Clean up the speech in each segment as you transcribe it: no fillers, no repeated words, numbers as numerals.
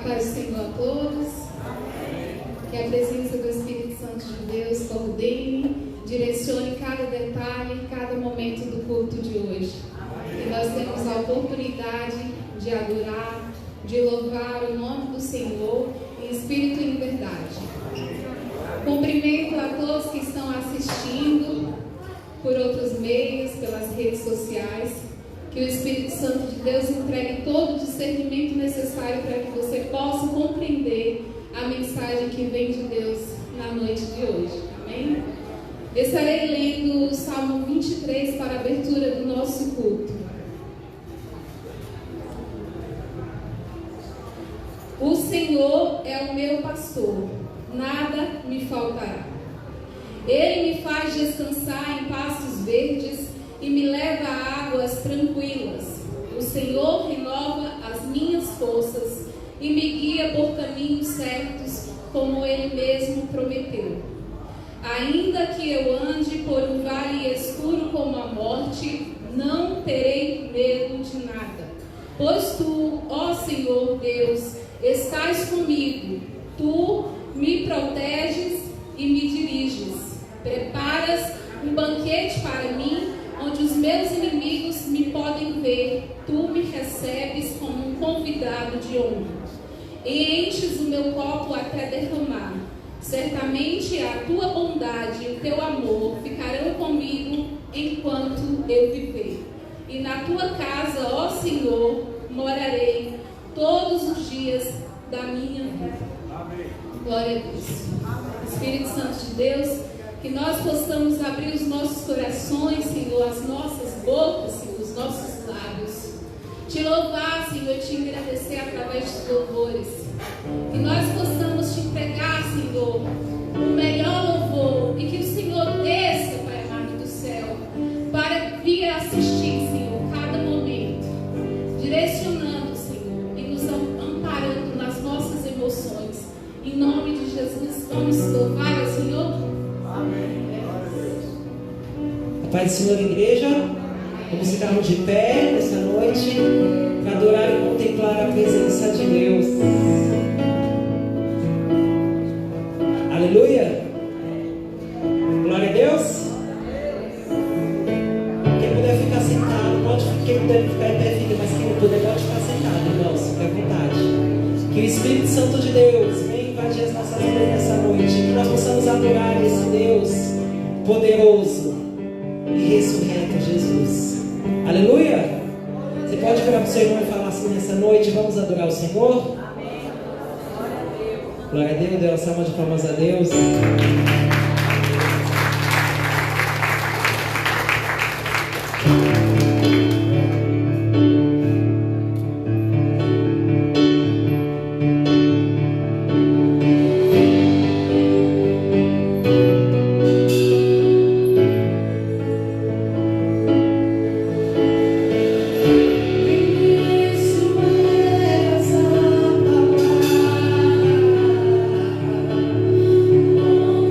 paz do Senhor a todos. Que a presença do Espírito Santo de Deus coordene, direcione cada detalhe, cada momento do culto de hoje. E nós temos a oportunidade de adorar, de louvar o nome do Senhor em espírito e em verdade. Cumprimento a todos que estão assistindo por outros meios, pelas redes sociais. Que o Espírito Santo de Deus entregue todo o discernimento necessário para que você possa compreender a mensagem que vem de Deus na noite de hoje. Amém? Estarei lendo o Salmo 23 para a abertura do nosso culto. O Senhor é o meu pastor, nada me faltará. Ele me faz descansar em pastos verdes e me leva a águas tranquilas. O Senhor renova as minhas forças e me guia por caminhos certos, como Ele mesmo prometeu. Ainda que eu ande por um vale escuro como a morte, não terei medo de nada. Pois Tu, ó Senhor Deus, estás comigo. Tu me proteges e me diriges. Preparas um banquete para mim, onde os meus inimigos me podem ver. Tu me recebes como um convidado de honra. E enches o meu copo até derramar. Certamente a tua bondade e o teu amor ficarão comigo enquanto eu viver. E na tua casa, ó Senhor, morarei todos os dias da minha vida. Glória a Deus. Espírito Santo de Deus, que nós possamos abrir os nossos corações, Senhor, as nossas bocas, Senhor, os nossos lábios. Te louvar, Senhor, e te agradecer através dos louvores. Que nós possamos te entregar, Senhor, o melhor louvor. E que o Senhor desça, Pai amado do céu, para vir assistir, Senhor, cada momento. Direcionando, Senhor, e nos amparando nas nossas emoções. Em nome de Jesus, vamos louvar ao Senhor. A paz do Senhor, igreja. Vamos ficarmos de pé nessa noite para adorar e contemplar a presença de Deus. Aleluia. Glória a Deus. Quem puder ficar sentado, pode. Quem puder ficar em pé, fica. Mas quem não puder, pode ficar sentado, irmãos. Fique à vontade. Que o Espírito Santo de Deus venha invadir as nossas vidas nessa noite. Que nós possamos adorar esse Deus poderoso e ressurreto, Jesus. Aleluia. Você pode virar para o seu irmão e falar assim nessa noite: vamos adorar o Senhor? Amém. Glória a Deus. Dê uma salva de palmas a Deus.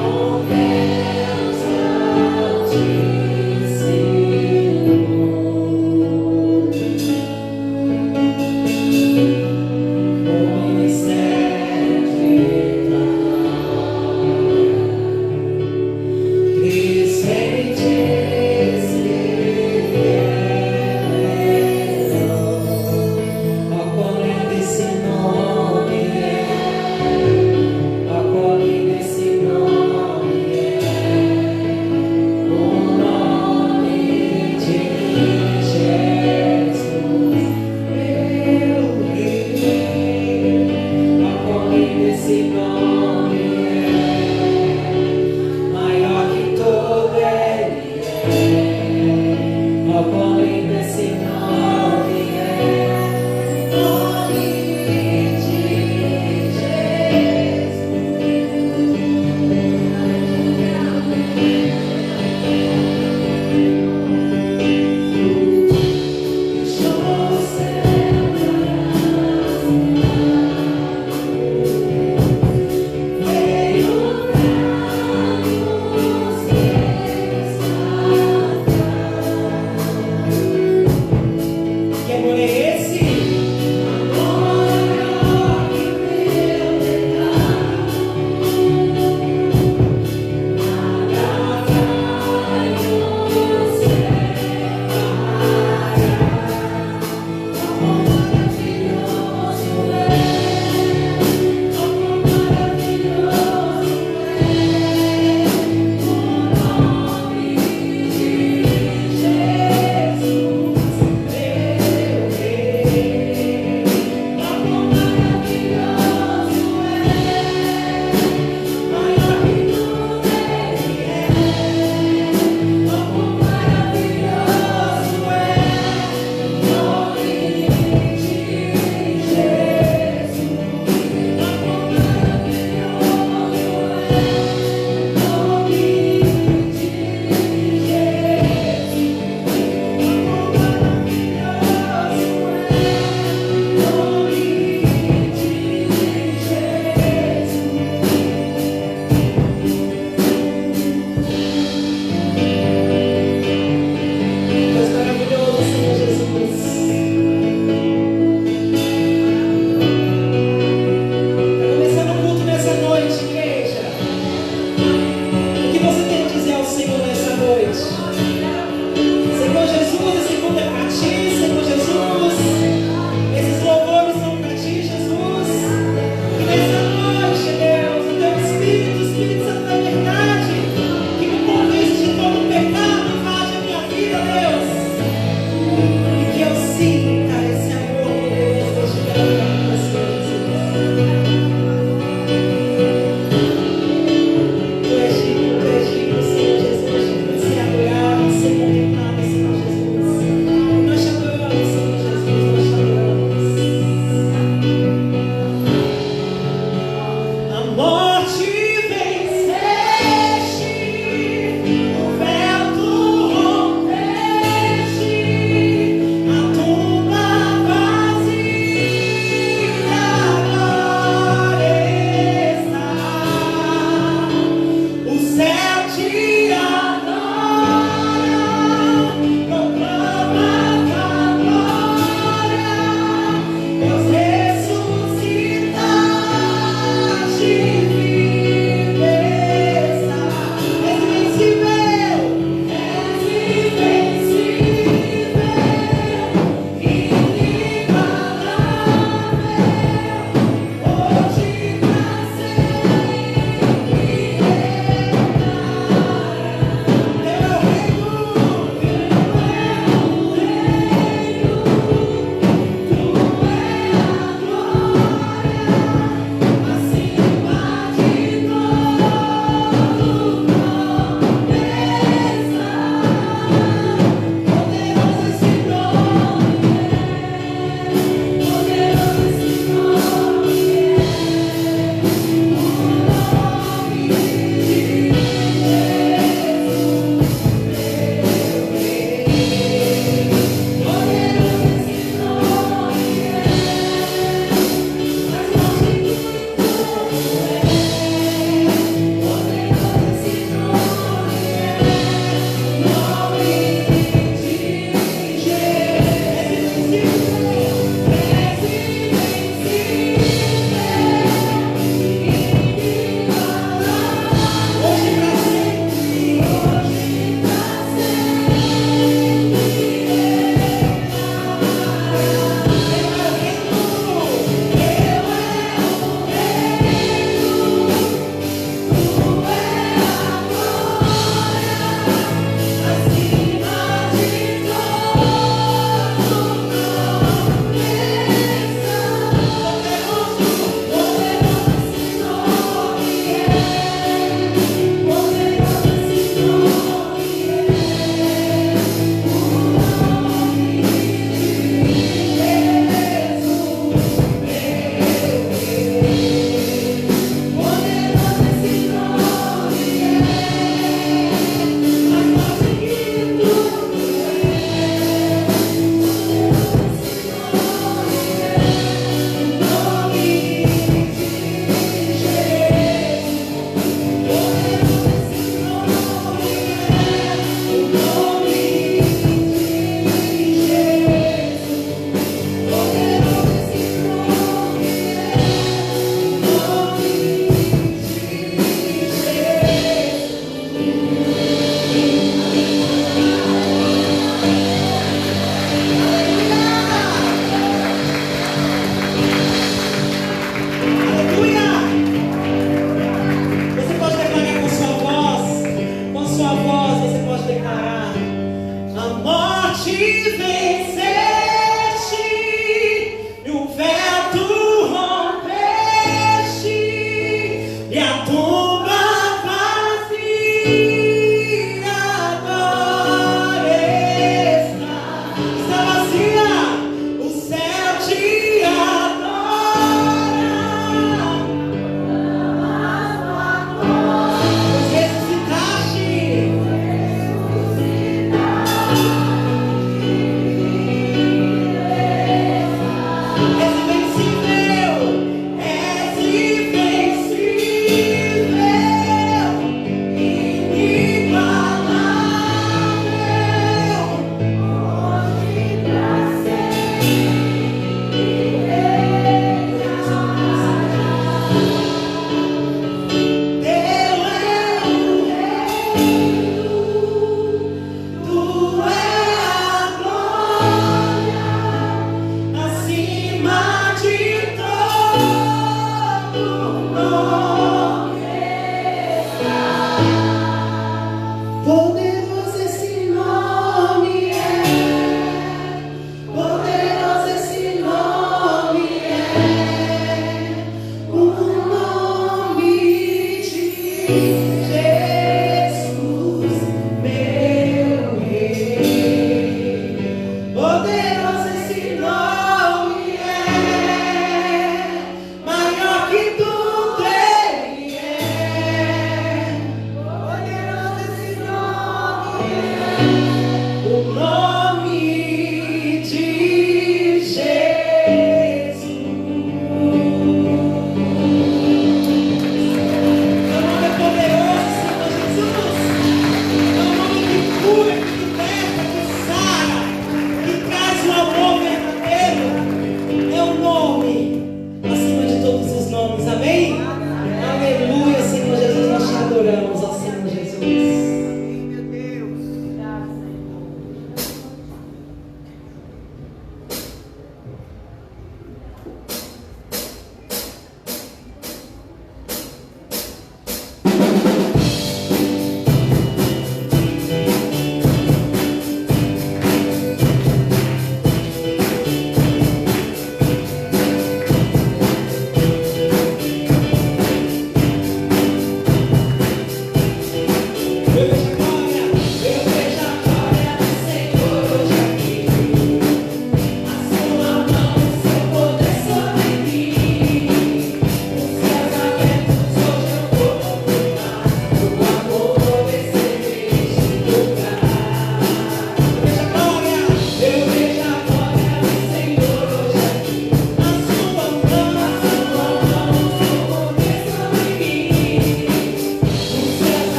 Oh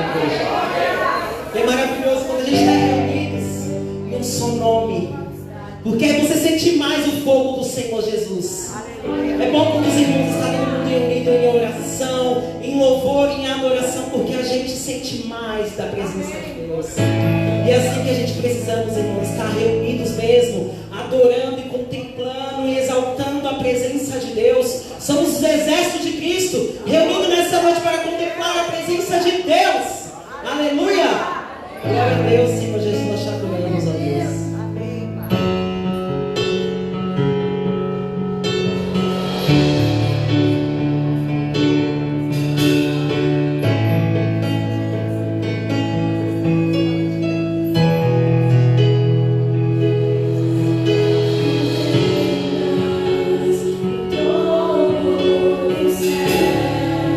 igreja. E é maravilhoso quando a gente está reunidos em um só nome. Porque aí você sente mais o fogo do Senhor Jesus. É bom quando os irmãos estarem reunidos em oração, em louvor, em adoração, porque a gente sente mais da presença de Deus. E é assim que a gente precisamos, irmãos, estar reunidos mesmo, adorando e contemplando e exaltando a presença de Deus. Somos os exércitos de Cristo, reunidos nessa noite para contemplar a presença de Deus. Aleluia! Glória a Deus, Senhor Jesus, nós te adoramos, ó Deus. Céu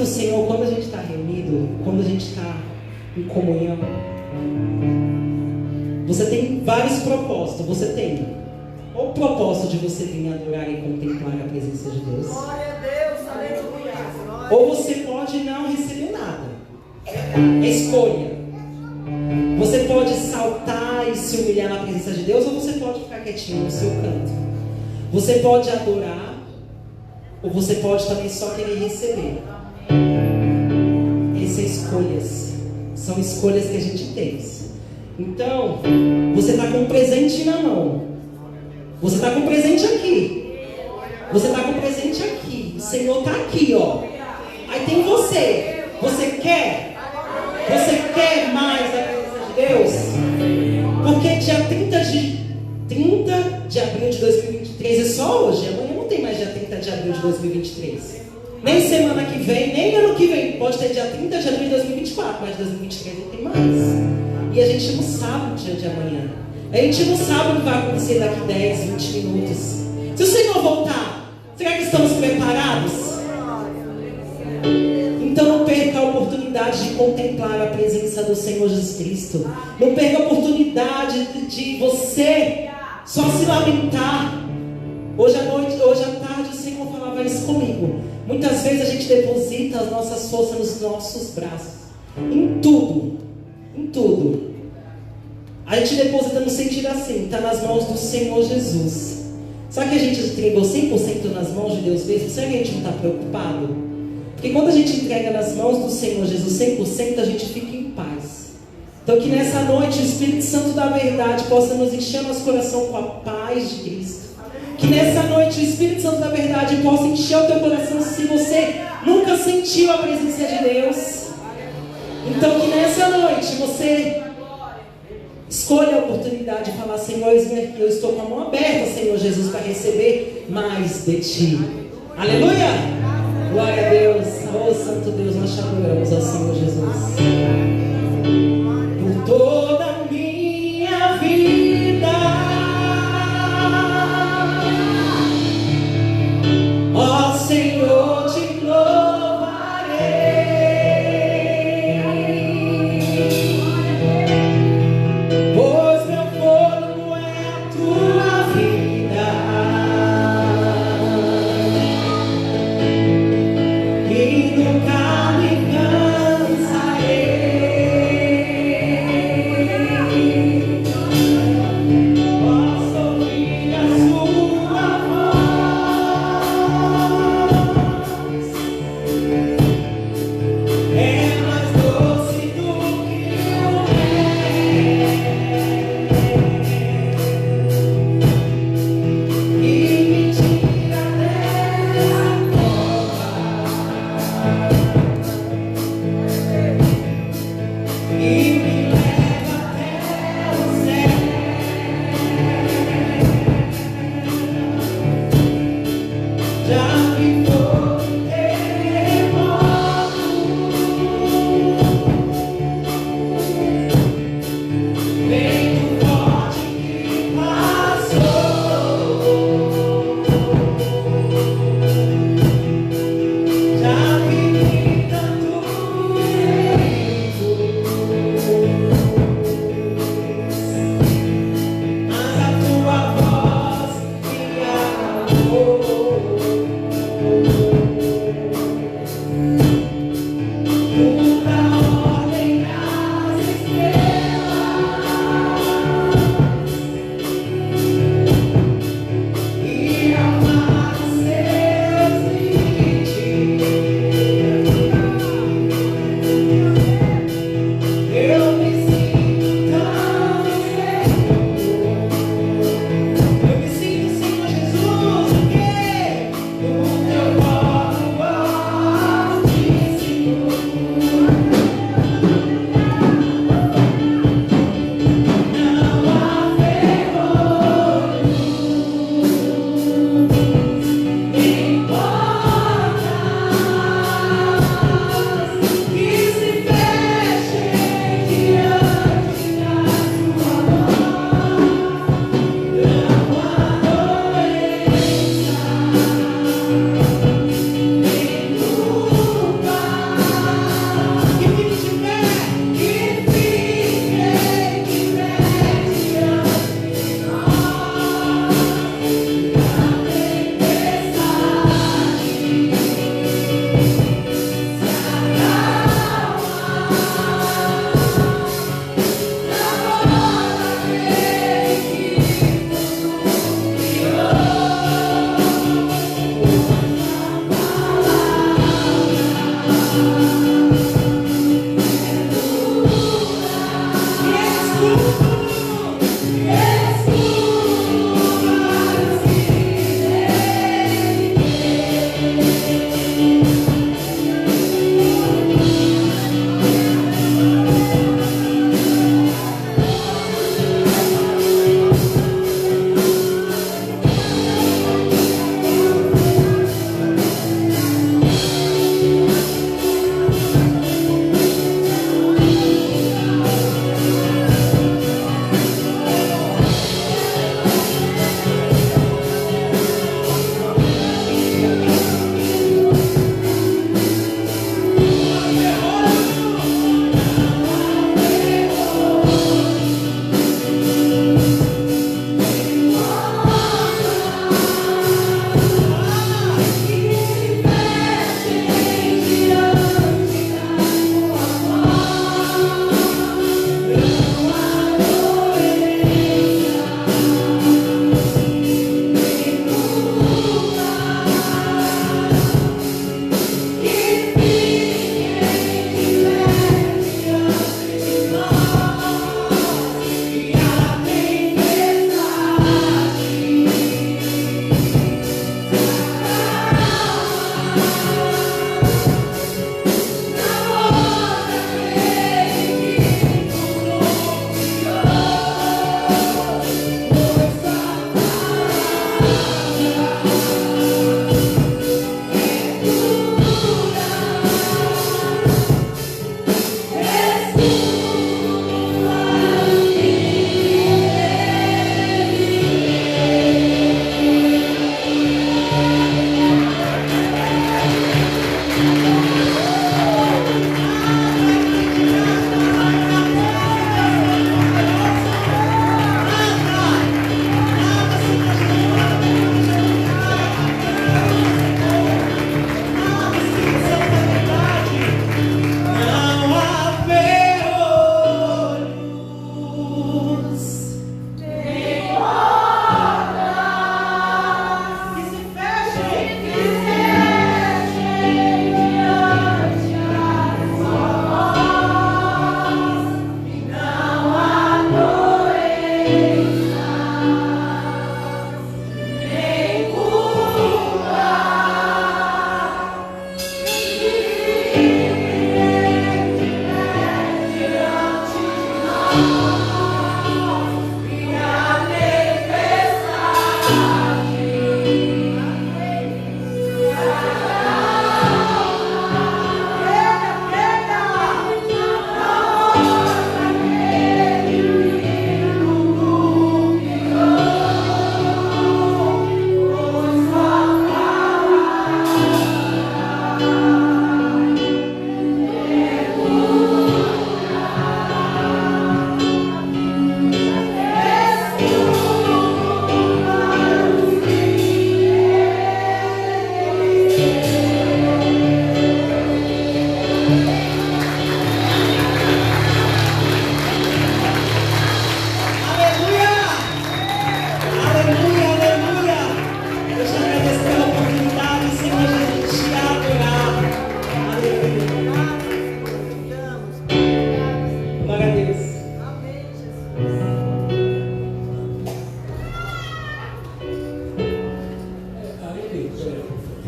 Senhor, quando a gente está reunido, quando a gente está em comunhão, você tem vários propósitos. Você tem o propósito de você vir adorar e contemplar a presença de Deus. Glória a Deus, aleluia. Ou você pode não receber nada. É escolha. Você pode saltar e se humilhar na presença de Deus, ou você pode ficar quietinho no seu canto. Você pode adorar, ou você pode também só querer receber. Essas escolhas são escolhas que a gente tem. Então, você está com um presente na mão. Você está com um presente aqui. Você está com um presente aqui. O Senhor está aqui, ó. Aí tem você. Você quer? Você quer mais da presença de Deus? Porque dia 30 de abril de 2023 é só hoje. Amanhã não tem mais dia 30 de abril de 2023. Nem semana que vem, nem ano que vem. Pode ter dia 30 de abril de 2024, mas 2023 não tem mais. E a gente não sabe o dia de amanhã. A gente não sabe o que vai acontecer daqui 10, 20 minutos. Se o Senhor voltar, será que estamos preparados? Então não perca a oportunidade de contemplar a presença do Senhor Jesus Cristo. Não perca a oportunidade de você só se lamentar. Hoje à noite, hoje à tarde, o Senhor falava isso comigo. Muitas vezes a gente deposita as nossas forças nos nossos braços. Em tudo. Em tudo. A gente deposita no sentido assim, está nas mãos do Senhor Jesus. Sabe que a gente entregou 100% nas mãos de Deus mesmo? Será que a gente não está preocupado? Porque quando a gente entrega nas mãos do Senhor Jesus 100%, a gente fica em paz. Então que nessa noite o Espírito Santo da verdade possa nos encher nosso coração com a paz de Cristo. Que nessa noite o Espírito Santo da verdade possa encher o teu coração se você nunca sentiu a presença de Deus. Então que nessa noite você escolha a oportunidade de falar: Senhor, eu estou com a mão aberta, Senhor Jesus, para receber mais de Ti. Aleluia! Glória a Deus. Oh Santo Deus, nós te adoramos ao Senhor Jesus. Por toda a minha vida, ó Senhor, te louvarei. Pois meu fôlego é a tua vida, e nunca me cansarei. Posso ouvir a sua voz, é mais doce do que o mel, e me tira dessa e me leva até o céu. Já vi todo terremoto, vento forte que passou. Já vivi tanto vento, mas a tua voz me acalmou. Tu dá ordem às estrelas e apaga seus limites. Eu me sinto tão seguro. Eu me sinto, Senhor Jesus, porque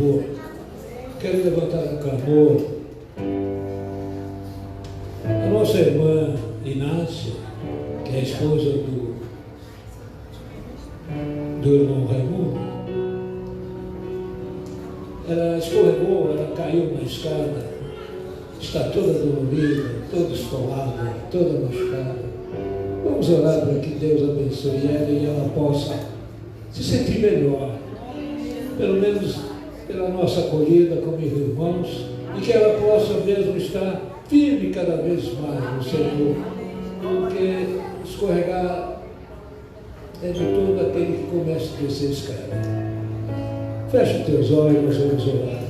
favor. Quero levantar um clamor. A nossa irmã Inácia, que é a esposa do irmão Raimundo, ela escorregou, ela caiu na escada, está toda dolorida, toda esfolada, toda machucada. Vamos orar para que Deus abençoe ela e ela possa se sentir melhor, pelo menos pela nossa acolhida como irmãos, e que ela possa mesmo estar firme cada vez mais no Senhor, porque escorregar é de todo aquele que começa a descer escada. Fecha os teus olhos, nós vamos orar.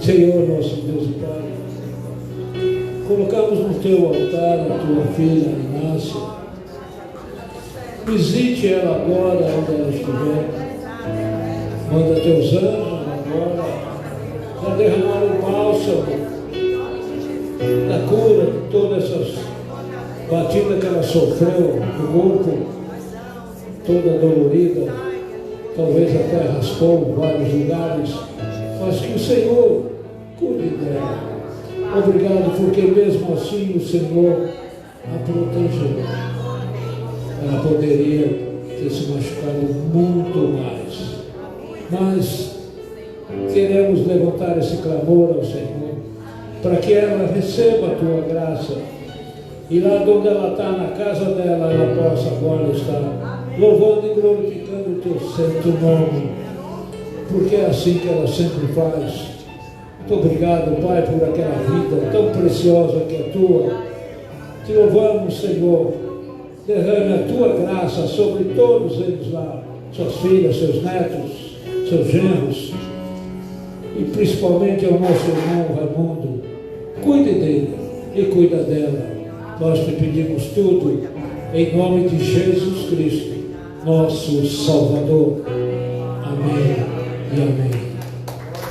Senhor, nosso Deus e Pai, colocamos no teu altar a tua filha Inácia. Visite ela agora, onde ela estiver. Manda teus anjos agora para derramar o bálsamo da cura de todas essas batidas que ela sofreu no corpo, toda dolorida, talvez até raspou vários lugares, mas que o Senhor cuide dela. Obrigado, porque mesmo assim o Senhor a protegeu. Ela poderia ter se machucado muito mais. Mas queremos levantar esse clamor ao Senhor, para que ela receba a tua graça. E lá onde ela está, na casa dela, ela possa agora estar louvando e glorificando o teu santo nome, porque é assim que ela sempre faz. Muito obrigado, Pai, por aquela vida tão preciosa que é tua. Te louvamos, Senhor. Derrame a tua graça sobre todos eles lá, suas filhas, seus netos, seus genros, e principalmente ao nosso irmão Raimundo. Cuide dele e cuida dela. Nós te pedimos tudo em nome de Jesus Cristo, nosso Salvador. Amém e amém.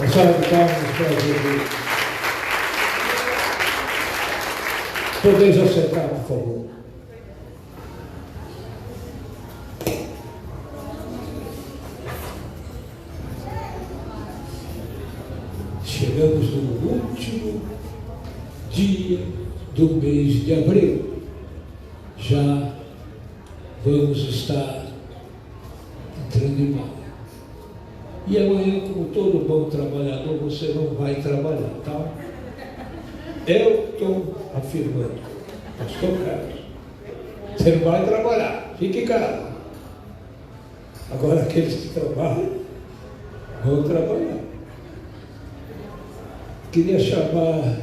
A salva de palmas para Jesus. Podeis aceitar, por favor. Chegamos no último dia do mês de abril. Já vamos estar entrando em maio. E amanhã, como todo bom trabalhador, você não vai trabalhar, tá? Eu estou afirmando, pastor Carlos, você não vai trabalhar, fique em casa. Agora aqueles que trabalham, vão trabalhar. Queria chamar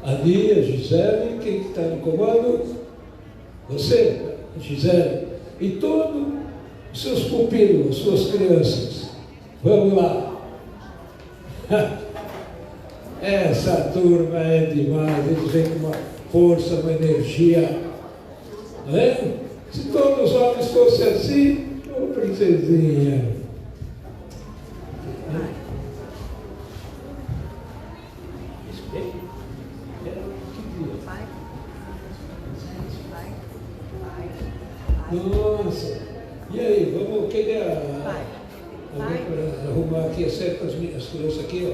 a Nia, Gisele, quem está no comando? Você, Gisele, e todos os seus pupilos, as suas crianças. Vamos lá. Essa turma é demais, eles vêm com uma força, uma energia. Não é? Se todos os homens fossem assim, ô princesinha. Nossa, e aí, vamos querer arrumar aqui, acerta as crianças aqui, ó.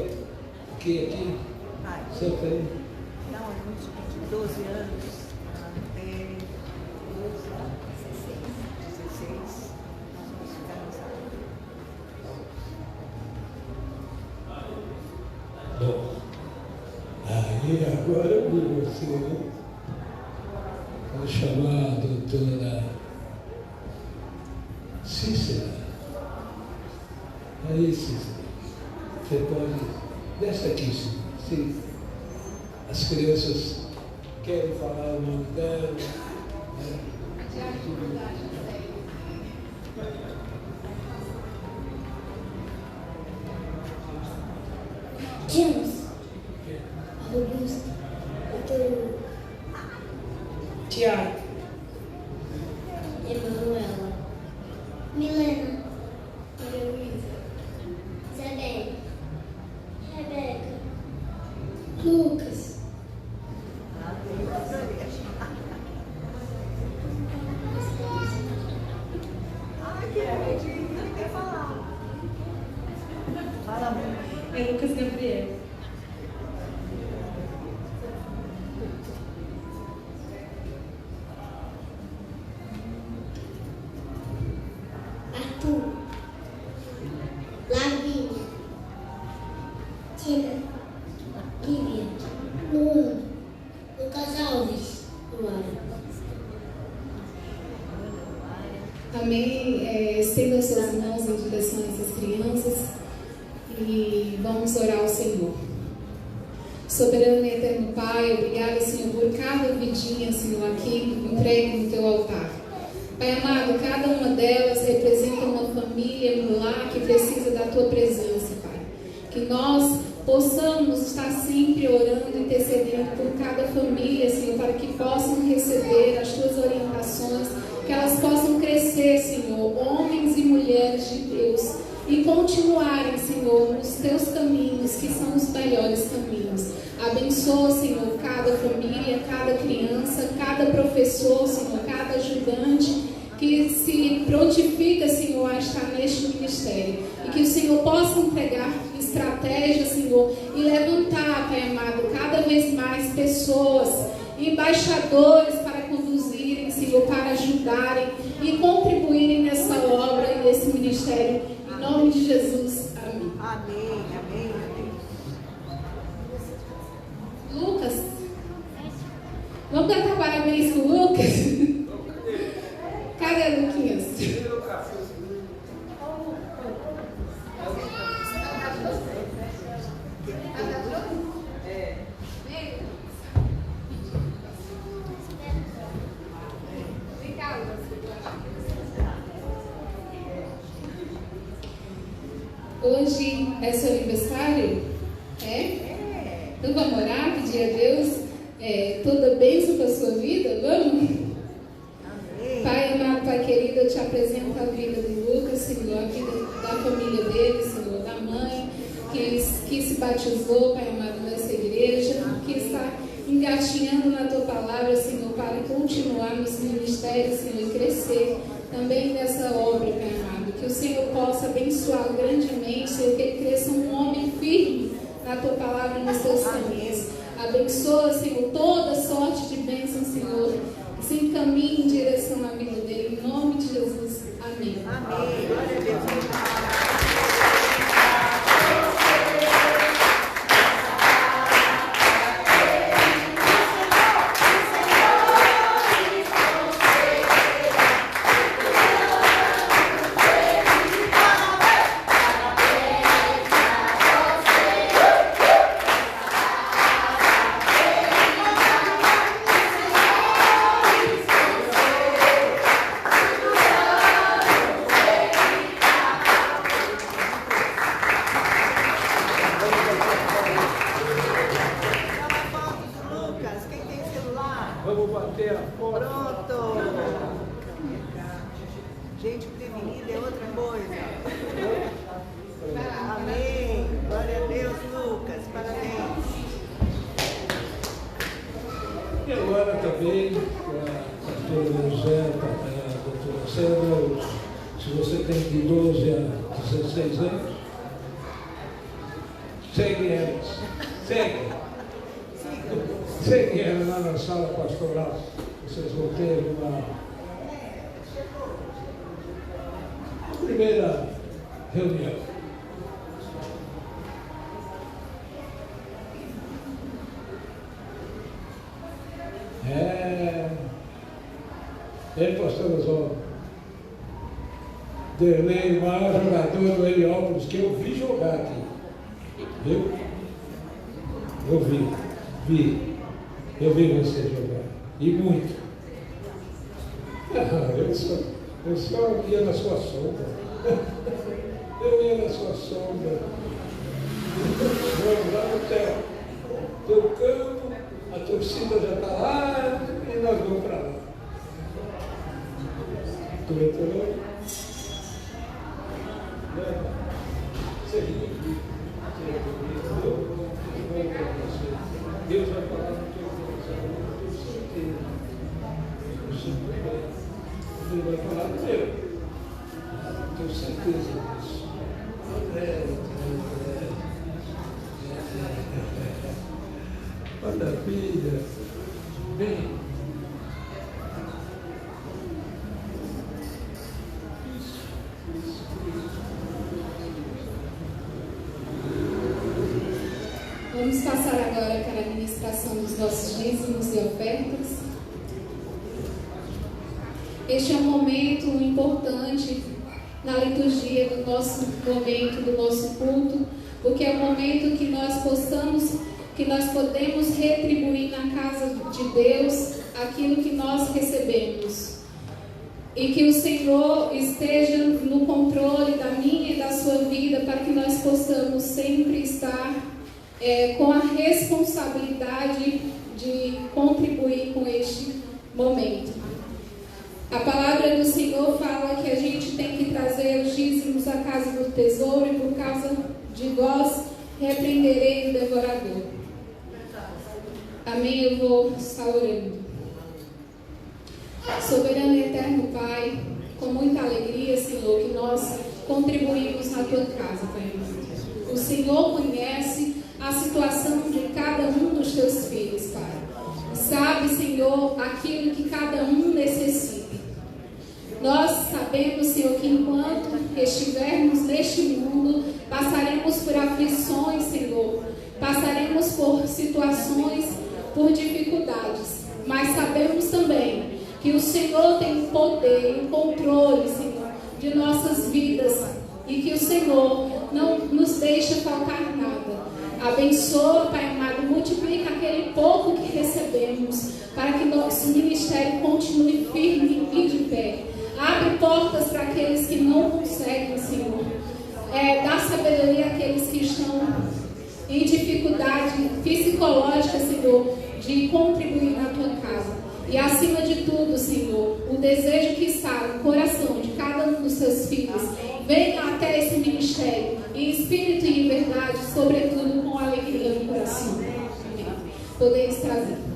Aqui, senta aí. Não, é muito de 12 anos até 16. Nós vamos ficar nessa. Bom, aí agora eu vi você, né? Vou chamar a doutora Cícera. Aí, Cícera, você pode... Desce aqui, Cícera. Se as crianças querem falar o nome dela, né? James, Augusto, Tiago, Emanuela, Milena, Maria Luísa, Isabel, Rebeca, Lucas, Ai, que bonitinho, ele quer falar. amo. É Lucas Gabriel. Arthur, Lavínia, Tina, Lívia, Luana, Lucas Alves, Luana. Amém. Estenda suas mãos em direção a essas crianças e vamos orar ao Senhor. Soberano e eterno Pai, obrigada, Senhor, por cada vidinha, Senhor, aqui entregue no teu altar. Pai amado, cada uma delas representa uma família, um lar que precisa da tua presença, Pai. Que nós possamos estar sempre orando e intercedendo por cada família, Senhor, para que possam receber as tuas orientações, que elas possam crescer, Senhor, homens e mulheres de Deus, e continuarem, Senhor, nos teus caminhos, que são os melhores caminhos. Abençoa, Senhor, cada família, cada criança, cada professor, Senhor, cada ajudante que se prontifica, Senhor, a estar neste ministério. E que o Senhor possa entregar estratégia, Senhor, e levantar, Pai amado, cada vez mais pessoas, embaixadores para conduzirem, Senhor, para ajudarem e contribuírem nessa obra e nesse ministério. Em nome de Jesus. Amém. Amém, amém, amém. Lucas, vamos cantar parabéns com o Lucas? Cadê o Luquinhas? Hoje é seu aniversário? É? Então vamos orar, pedir a Deus toda bênção para a sua vida? Vamos? Amém. Pai amado, Pai querido, eu te apresento a vida do Lucas, Senhor, a vida da família dele, Senhor, da mãe que se batizou, Pai amado, nessa igreja, que está engatinhando na tua palavra, Senhor, para continuar nos ministérios, Senhor, e crescer também nessa obra, Pai amado. Que o Senhor possa abençoar grandemente, Senhor, que ele cresça um homem firme na tua palavra e nos teus caminhos. Abençoa, Senhor, toda sorte de bênção, Senhor, que se encaminhe em direção à vida dele. Em nome de Jesus. Amém. Amém. Glória a Deus. Vamos bater a porta. Pronto. Gente prevenida é outra coisa. Amém. Glória a Deus, Lucas. Parabéns. E agora também, a pastora José, a doutora Sandra, se você tem de 12 a 16 anos, segue elas. Segue elas lá na sala pastoral. Vocês vão ter uma primeira reunião. Pastor Oswaldo. Derlei, o maior jogador do Heliópolis que eu vi jogar aqui. Viu? Eu vi. Eu vi você jogar. E muito. Eu só ia na sua sombra. Eu ia na sua sombra. Vamos lá no teu campo, a torcida já está lá e nós vamos para lá. Diretor, Deus vai falar no teu coração, eu tenho certeza. Ele vai falar no teu. Tenho certeza disso. filha. Vem. Vamos passar agora para a ministração dos nossos dízimos e ofertas. Este é um momento importante na liturgia do nosso momento, do nosso culto, porque é um momento que nós podemos retribuir na casa de Deus aquilo que nós recebemos. E que o Senhor esteja no controle da minha e da sua vida, para que nós possamos sempre estar com a responsabilidade de contribuir com este momento. A palavra do Senhor fala que a gente tem que trazer os dízimos à casa do tesouro, e por causa de vós repreenderei o devorador. Amém? Eu vou estar orando. Soberano e eterno Pai, com muita alegria, Senhor, que nós contribuímos na tua casa, Pai. O Senhor conhece a situação de cada um dos teus filhos, Pai. Sabe, Senhor, aquilo que cada um necessita. Nós sabemos, Senhor, que enquanto estivermos neste mundo, passaremos por aflições, Senhor. Passaremos por situações, por dificuldades. Mas sabemos também que o Senhor tem o poder e o controle, Senhor, de nossas vidas. E que o Senhor não nos deixa faltar nada. Abençoa, Pai amado, multiplica aquele pouco que recebemos, para que nosso ministério continue firme e de pé. Abre portas para aqueles que não conseguem, Senhor. Dá sabedoria àqueles que estão em dificuldade psicológica, Senhor, de contribuir na tua casa. E acima de tudo, Senhor, o desejo que está no coração de cada um dos seus filhos, venha até esse ministério em espírito e em verdade, sobretudo com alegria no coração. Amém. Podeis trazer.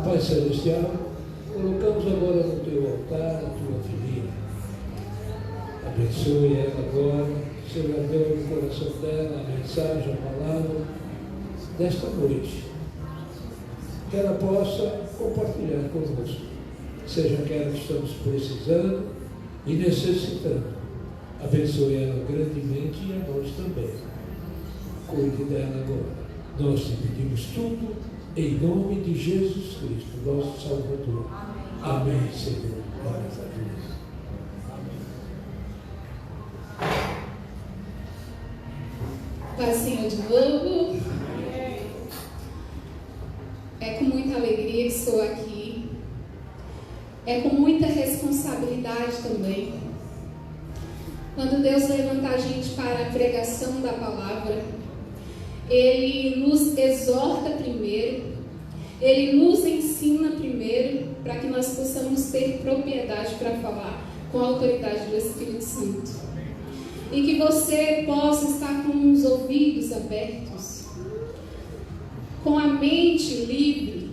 Pai Celestial, colocamos agora no teu altar a tua filhinha. Abençoe ela agora, Senhor, deu no coração dela a mensagem, a palavra desta noite. Que ela possa compartilhar conosco, seja aquela que estamos precisando e necessitando. Abençoe ela grandemente e a nós também. Cuide dela agora. Nós te pedimos tudo em nome de Jesus Cristo, nosso Salvador. Amém, Senhor. Glória a Deus. Paz, Senhor, de novo. É com muita alegria que estou aqui. É com muita responsabilidade também. Quando Deus levanta a gente para a pregação da palavra, Ele nos exorta primeiro, Ele nos ensina primeiro, para que nós possamos ter propriedade para falar com a autoridade do Espírito Santo. E que você possa estar com os ouvidos abertos, com a mente livre,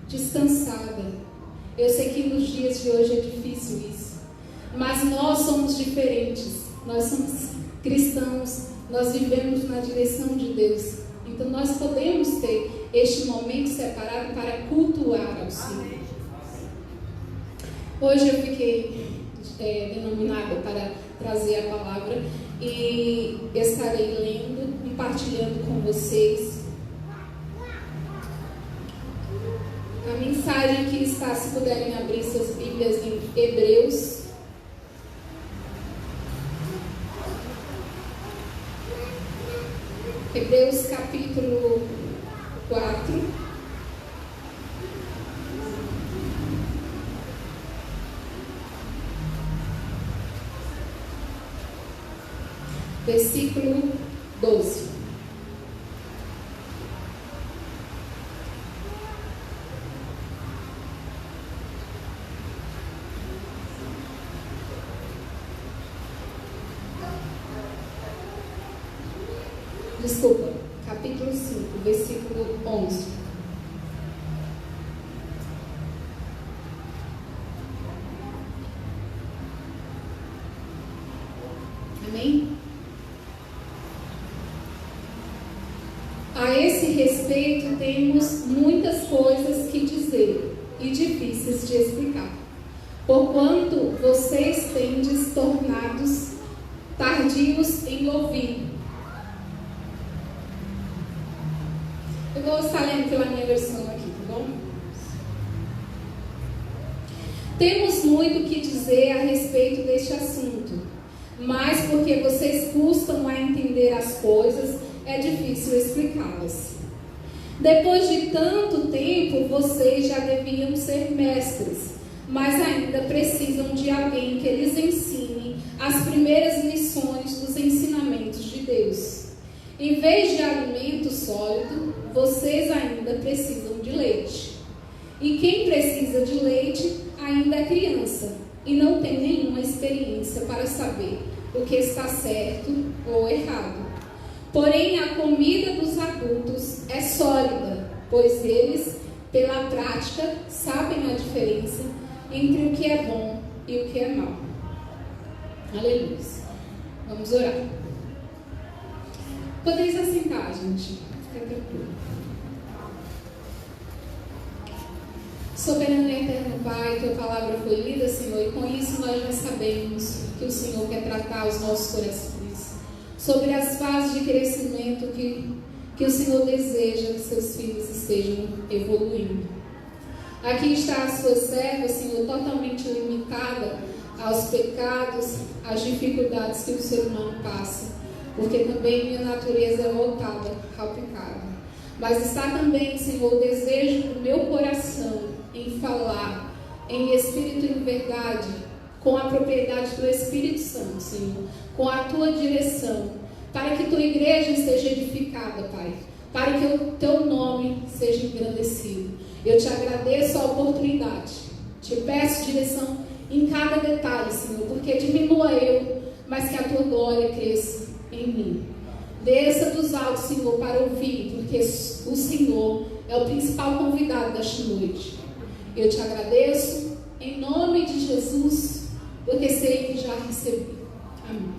descansada. Eu sei que nos dias de hoje é difícil isso, mas nós somos diferentes. Nós somos cristãos, nós vivemos na direção de Deus. Então nós podemos ter este momento separado para cultuar ao Senhor. Hoje eu fiquei denominada para trazer a palavra e estarei lendo, compartilhando com vocês a mensagem que está, se puderem abrir suas Bíblias, em Hebreus. Hebreus capítulo 4. Versículo 12. Desculpa, capítulo 5, versículo 11. Amém? A esse respeito temos muitas coisas que dizer e difíceis de explicar, porquanto vocês tendes tornados tardios em ouvir. Eu vou estar lendo pela minha versão aqui, tá bom? Temos muito o que dizer a respeito deste assunto, mas porque vocês custam a entender as coisas, é difícil explicá-las. Depois de tanto tempo, vocês já deviam ser mestres, mas ainda precisam de alguém que lhes ensine as primeiras lições dos ensinamentos de Deus. Em vez de alimento sólido, vocês ainda precisam de leite. E quem precisa de leite ainda é criança e não tem nenhuma experiência para saber o que está certo ou errado. Porém, a comida dos adultos é sólida, pois eles, pela prática, sabem a diferença entre o que é bom e o que é mau. Aleluia. Vamos orar. Podeis assentar, gente. Fica tranquilo. Soberano e eterno Pai, Tua palavra foi lida, Senhor, e com isso nós já sabemos que o Senhor quer tratar os nossos corações sobre as fases de crescimento que o Senhor deseja que seus filhos estejam evoluindo. Aqui está a sua serva, Senhor, totalmente limitada aos pecados, às dificuldades que o ser humano passa, porque também minha natureza é voltada ao pecado. Mas está também, Senhor, o desejo do meu coração em falar em espírito e em verdade, com a propriedade do Espírito Santo, Senhor, com a Tua direção, para que Tua igreja esteja edificada, Pai, para que o Teu nome seja engrandecido. Eu Te agradeço a oportunidade, Te peço direção em cada detalhe, Senhor, porque diminua eu, mas que a Tua glória cresça em mim. Desça dos altos, Senhor, para ouvir, porque o Senhor é o principal convidado desta noite. Eu Te agradeço em nome de Jesus, porque sei que já recebi. Amém.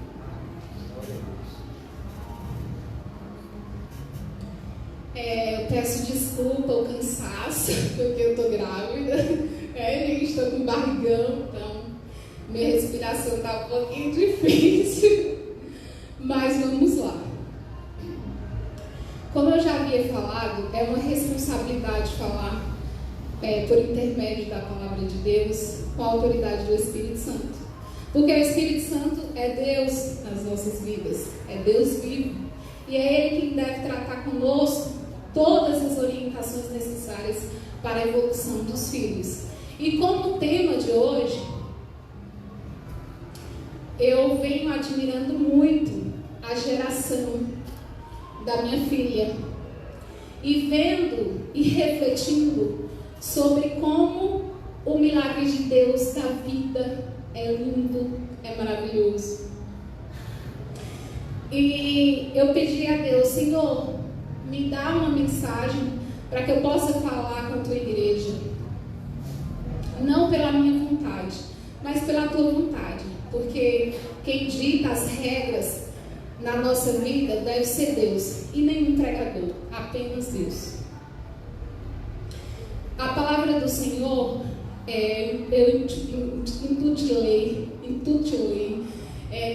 Eu peço desculpa o cansaço, porque eu estou grávida. Gente, estou com barrigão, então minha respiração está um pouquinho difícil. Mas vamos lá. Como eu já havia falado, é uma responsabilidade falar por intermédio da palavra de Deus, com a autoridade do Espírito Santo. Porque o Espírito Santo é Deus nas nossas vidas, é Deus vivo. e é Ele quem deve tratar conosco todas as orientações necessárias para a evolução dos filhos. E como tema de hoje, eu venho admirando muito a geração da minha filha e vendo e refletindo sobre como o milagre de Deus da vida é lindo, é maravilhoso. E eu pedi a Deus: Senhor, me dá uma mensagem para que eu possa falar com a tua igreja, não pela minha vontade, mas pela tua vontade, porque quem dita as regras na nossa vida deve ser Deus e nenhum pregador, apenas Deus. A palavra do Senhor, eu intitulei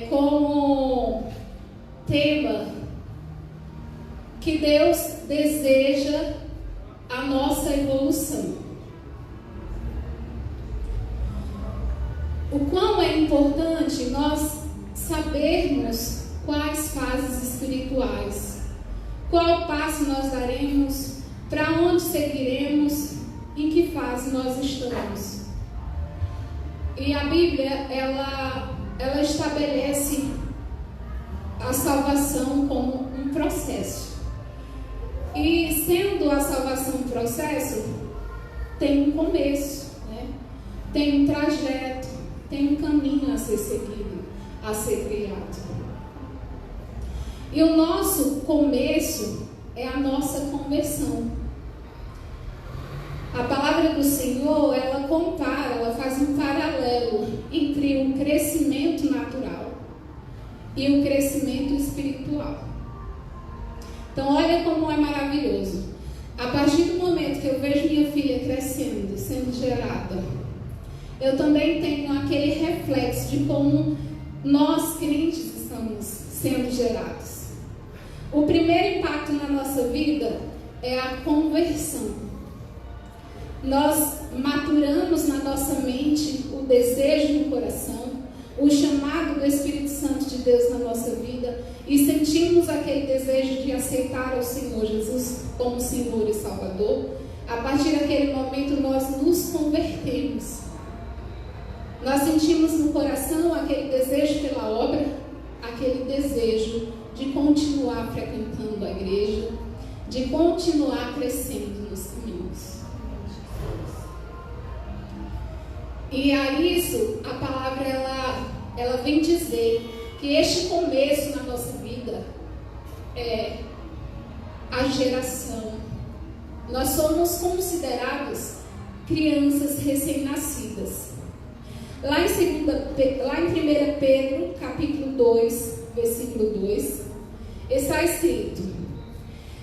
como tema que Deus deseja a nossa evolução. O quão é importante nós sabermos quais fases espirituais, qual passo nós daremos, para onde seguiremos, em que fase nós estamos. E a Bíblia, ela estabelece a salvação como um processo. E sendo a salvação um processo, tem um começo, né? Tem um trajeto, tem um caminho a ser seguido, a ser trilhado. E o nosso começo é a nossa conversão. A palavra do Senhor, ela compara, ela faz um paralelo entre o crescimento natural e o crescimento espiritual. Então, olha como é maravilhoso. A partir do momento que eu vejo minha filha crescendo, sendo gerada, eu também tenho aquele reflexo de como nós, crentes, estamos sendo gerados. O primeiro impacto na nossa vida é a conversão. Nós maturamos na nossa mente o desejo no coração, o chamado do Espírito Santo de Deus na nossa vida e sentimos aquele desejo de aceitar o Senhor Jesus como Senhor e Salvador. A partir daquele momento nós nos convertemos. Nós sentimos no coração aquele desejo pela obra, aquele desejo de continuar frequentando a igreja, de continuar crescendo nos caminhos. E a isso, a palavra ela vem dizer que este começo na nossa vida é a geração. Nós somos considerados crianças recém-nascidas. Lá em 1 Pedro, capítulo 2, versículo 2, está escrito: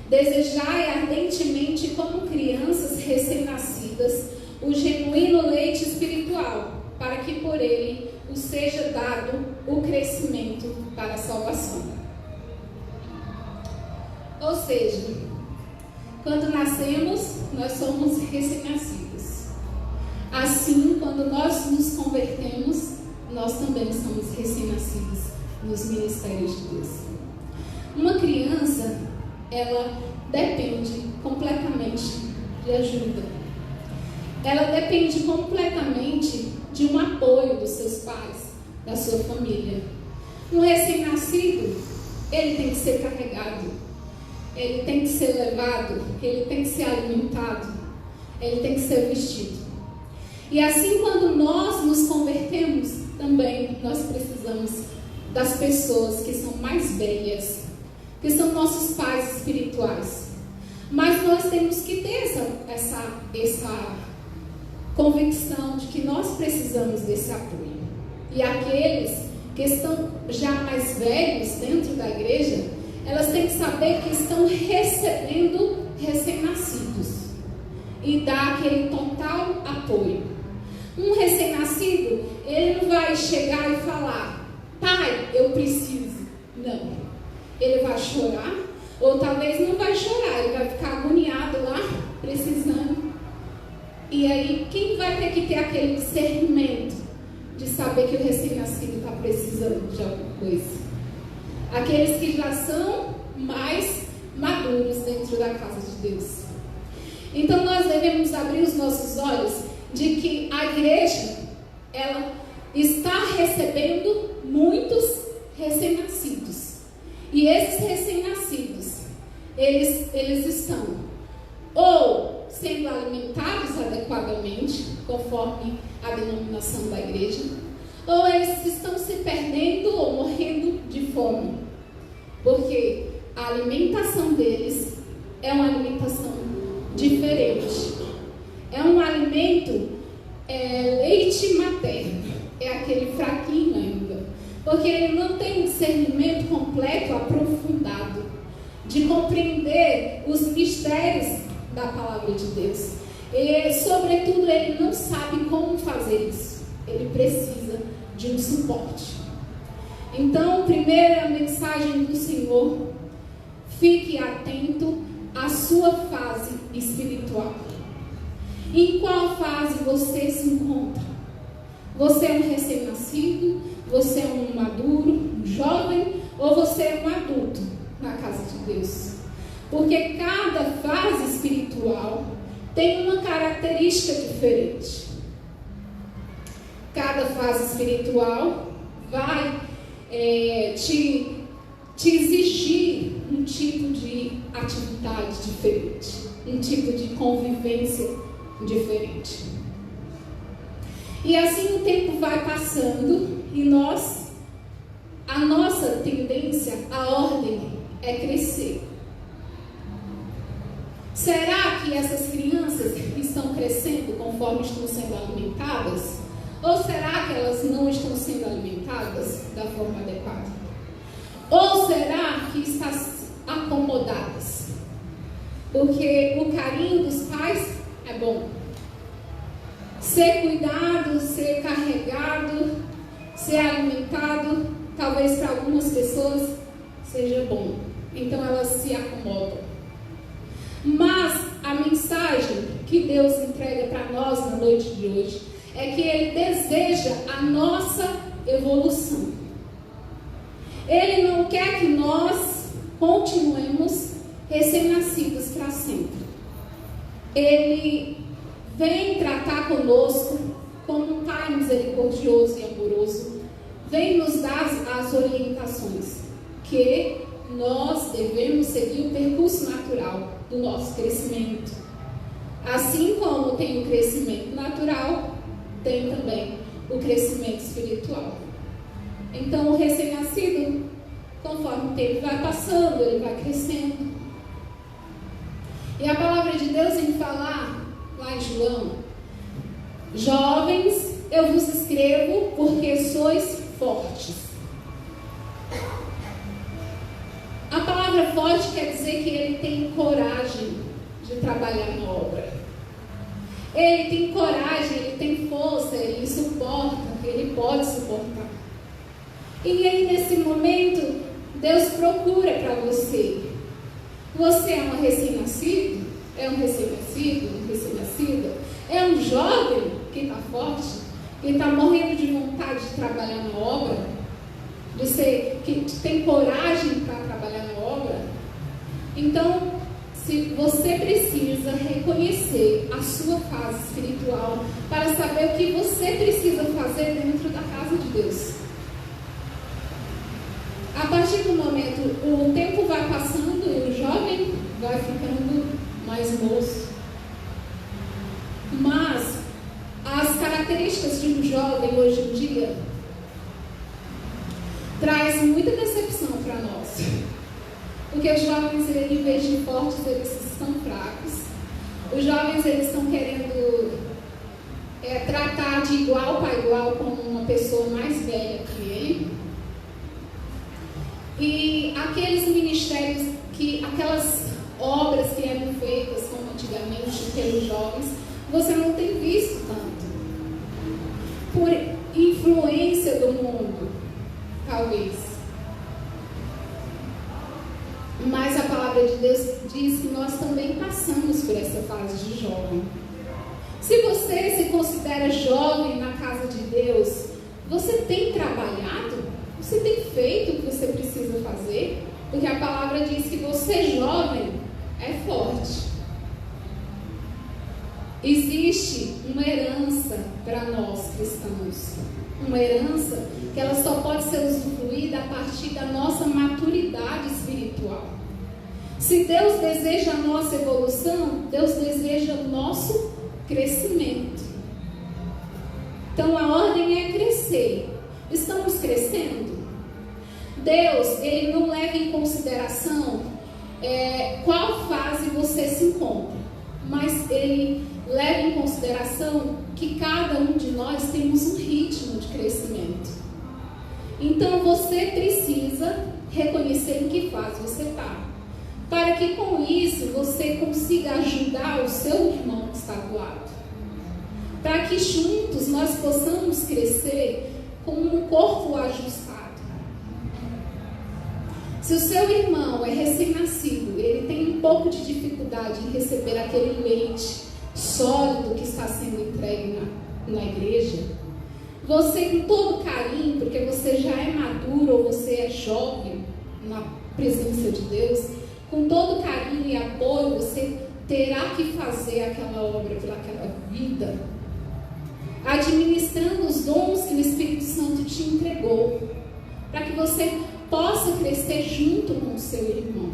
desejai ardentemente como crianças recém-nascidas o genuíno leite espiritual, para que por ele os seja dado o crescimento para a salvação. Ou seja, quando nascemos, nós somos recém-nascidos. Assim, quando nós nos convertemos, nós também somos recém-nascidos nos ministérios de Deus. Uma criança, ela depende completamente de ajuda. Ela depende completamente de um apoio dos seus pais, da sua família. Um recém-nascido, ele tem que ser carregado, ele tem que ser levado, ele tem que ser alimentado, ele tem que ser vestido. E assim, quando nós nos convertemos, também nós precisamos das pessoas que são mais velhas, que são nossos pais espirituais. Mas nós temos que ter essa convicção de que nós precisamos desse apoio. E aqueles que estão já mais velhos dentro da igreja, elas têm que saber que estão recebendo recém-nascidos e dar aquele total apoio. Um recém-nascido, ele não vai chegar e falar: pai, eu preciso. Não. Ele vai chorar, ou talvez não vai chorar, ele vai ficar agoniado lá, precisando. E aí, quem vai ter que ter aquele discernimento de saber que o recém-nascido está precisando de alguma coisa? Aqueles que já são mais maduros dentro da casa de Deus. Então nós devemos abrir os nossos olhos de que a igreja, ela está recebendo muitos recém-nascidos. E esses recém-nascidos, eles estão ou sendo alimentados adequadamente, conforme a denominação da igreja, ou eles estão se perdendo ou morrendo de fome. Porque a alimentação deles é uma alimentação diferente. É um alimento, leite materno. É aquele fraquinho ainda. Porque ele não tem um discernimento completo, aprofundado, de compreender os mistérios da palavra de Deus. E, sobretudo, ele não sabe como fazer isso. Ele precisa de um suporte. Então, primeira mensagem do Senhor: fique atento à sua fase espiritual. Em qual fase você se encontra? Você é um recém-nascido? Você é um maduro, um jovem? Ou você é um adulto na casa de Deus? Porque cada fase espiritual tem uma característica diferente. Cada fase espiritual vai te exigir um tipo de atividade diferente, um tipo de convivência diferente. E assim o tempo vai passando e a nossa tendência, a ordem é crescer. Será que essas crianças estão crescendo conforme estão sendo alimentadas? Ou será que elas não estão sendo alimentadas da forma adequada? Ou será que estão acomodadas? Porque o carinho dos pais é bom. Ser cuidado, ser carregado, ser alimentado, talvez para algumas pessoas seja bom. Então elas se acomodam. Mas a mensagem que Deus entrega para nós na noite de hoje é que Ele deseja a nossa evolução. Ele não quer que nós continuemos recém-nascidos para sempre. Ele vem tratar conosco como um Pai misericordioso e amoroso. Vem nos dar as orientações que nós devemos seguir o percurso natural do nosso crescimento. Assim como tem o crescimento natural, tem também o crescimento espiritual. Então o recém-nascido, conforme o tempo vai passando, ele vai crescendo. E a palavra de Deus vem falar lá em João: jovens, eu vos escrevo porque sois fortes. A palavra forte quer dizer que ele tem coragem de trabalhar na obra. Ele tem coragem, ele tem força, ele suporta, ele pode suportar. E aí nesse momento, Deus procura para você. Você é um recém-nascido? É um recém-nascido? Um recém-nascida? É um jovem que está forte? Que está morrendo de vontade de trabalhar na obra? Que tem coragem para trabalhar na obra? Então, se você precisa reconhecer a sua fase espiritual para saber o que você precisa fazer dentro da casa de Deus. A partir do momento, o tempo vai passando e o jovem vai ficando mais moço. Mas as características de um jovem hoje em dia traz muita decepção para nós. Porque os jovens, em vez de fortes, eles estão fracos. Os jovens, eles estão querendo tratar de igual para igual com uma pessoa mais velha que ele. E aqueles ministérios, aquelas obras que eram feitas como antigamente pelos jovens, você não tem visto tanto. Por influência do mundo, talvez. Mas a palavra de Deus diz que nós também passamos por essa fase de jovem. Se você se considera jovem na casa de Deus, você tem trabalhado? Você tem feito o que você precisa fazer? Porque a palavra diz que você jovem é forte. Existe uma herança para nós cristãos. Uma herança que ela só pode ser usufruída a partir da nossa maturidade espiritual. Se Deus deseja a nossa evolução, Deus deseja o nosso crescimento. Então a ordem é crescer. Estamos crescendo? Deus, Ele não leva em consideração qual fase você se encontra, mas Ele leva em consideração que cada um de nós temos um ritmo de crescimento. Então você precisa reconhecer em que fase você está, para que com isso você consiga ajudar o seu irmão que está do lado, para que juntos nós possamos crescer como um corpo ajustado. Se o seu irmão é recém-nascido, ele tem um pouco de dificuldade em receber aquele leite sólido que está sendo entregue na igreja, você, com todo carinho, porque você já é maduro ou você é jovem na presença de Deus, com todo carinho e apoio, você terá que fazer aquela obra pelaquela vida, administrando os dons que o Espírito Santo te entregou, para que você possa crescer junto com o seu irmão.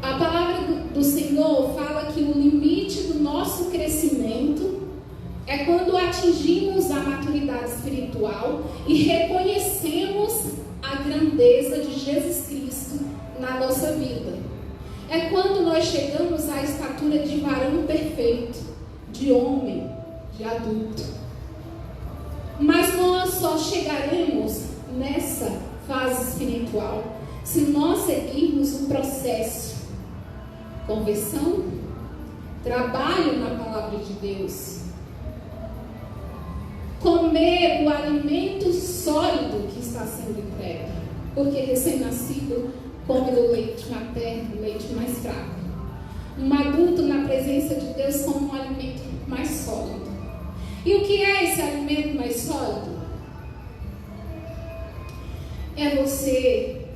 A palavra do Senhor fala que o limite do nosso crescimento é quando atingimos a maturidade espiritual e reconhecemos a grandeza de Jesus Cristo na nossa vida. É quando nós chegamos à estatura de varão perfeito, de homem, de adulto. Mas nós só chegaremos nessa fase espiritual se nós seguirmos o processo: conversão, trabalho na palavra de Deus, comer o alimento sólido que está sendo entregue, porque recém-nascido come do leite materno, leite mais fraco. Um adulto na presença de Deus come um alimento mais sólido. E o que é esse alimento mais sólido? É você,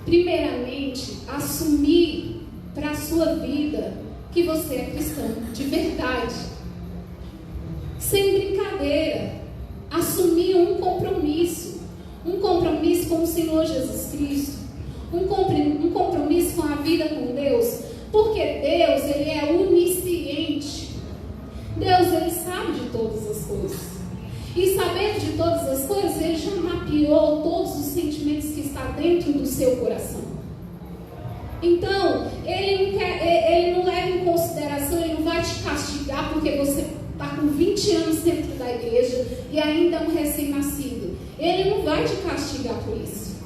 primeiramente, assumir para a sua vida que você é cristão de verdade, sem brincadeira. Assumir um compromisso com o Senhor Jesus Cristo, um compromisso com a vida com Deus, porque Deus, Ele é onisciente. Deus, Ele sabe de todas as coisas. E sabendo de todas as coisas, Ele já mapeou todos os sentimentos que estão dentro do seu coração. Então, Ele não leva em consideração, Ele não vai te castigar porque você está com 20 anos dentro da igreja e ainda é um recém-nascido. Ele não vai te castigar por isso.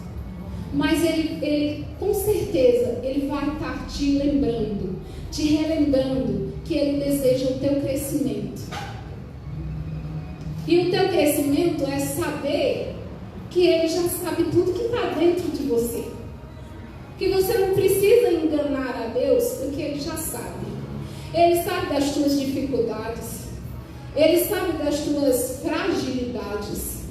Mas Ele com certeza, Ele vai estar te lembrando, te relembrando que Ele deseja o teu crescimento. E o teu crescimento é saber que Ele já sabe tudo que está dentro de você. Que você não precisa enganar a Deus, porque Ele já sabe. Ele sabe das tuas dificuldades. Ele sabe das tuas fragilidades.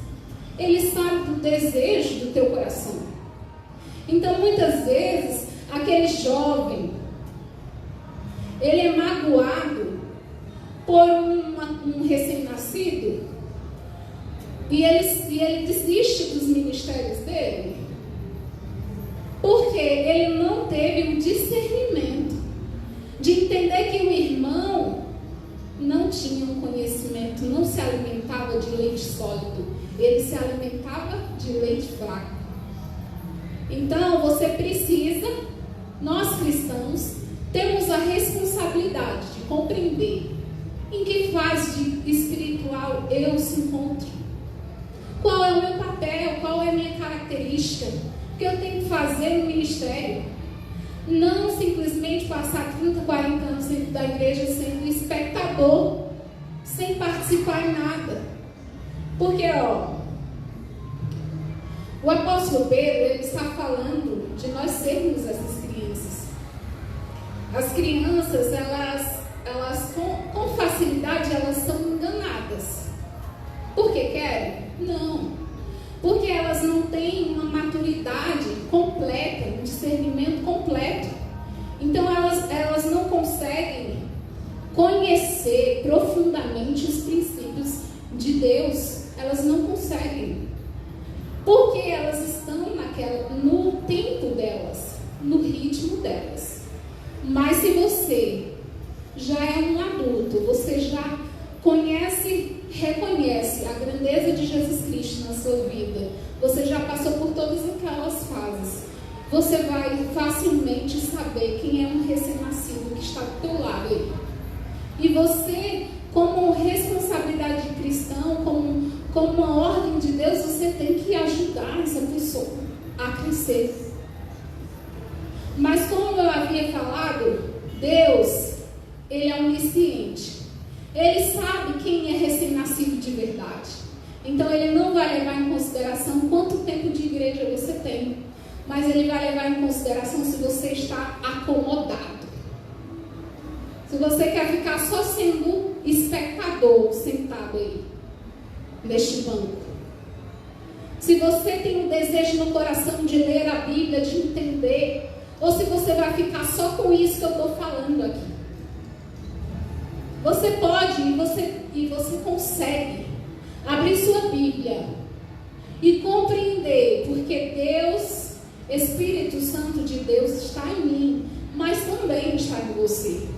Ele sabe do desejo do teu coração. Então, muitas vezes, aquele jovem, ele é magoado por um recém-nascido e ele desiste dos ministérios dele, porque ele não teve o discernimento de entender que o irmão não tinha um conhecimento, não se alimentava de leite sólido, ele se alimentava de leite fraco. Então você precisa, nós cristãos, temos a responsabilidade de compreender em que fase espiritual eu se encontro. Qual é o meu papel, qual é a minha característica, o que eu tenho que fazer no ministério. Não simplesmente passar 30, 40 anos dentro da igreja sendo espectador, sem participar em nada. Porque, o apóstolo Pedro, ele está falando de nós sermos essas crianças. As crianças, elas com facilidade, elas são enganadas. Porque querem? Não. Porque elas não têm uma maturidade com discernimento completo. Então elas não conseguem conhecer profundamente os princípios de Deus. Elas não conseguem. Porque elas estão no tempo delas, no ritmo delas. Mas se você já é um adulto, você já reconhece a grandeza de Jesus Cristo na sua vida, você já passou por todas aquelas fases, você vai facilmente saber quem é um recém-nascido que está do teu lado aí. E você, como responsabilidade de cristão, como uma ordem de Deus, você tem que ajudar essa pessoa a crescer. Mas como eu havia falado, Deus, Ele é onisciente. Ele sabe quem é recém-nascido de verdade. Então Ele não vai levar em consideração quanto tempo de igreja você tem, mas Ele vai levar em consideração se você está acomodado. Se você quer ficar só sendo espectador, sentado aí, neste banco. Se você tem um desejo no coração de ler a Bíblia, de entender, ou se você vai ficar só com isso que eu estou falando aqui. Você pode e você consegue abrir sua Bíblia e compreender, porque Deus, Espírito Santo de Deus está em mim, mas também está em você.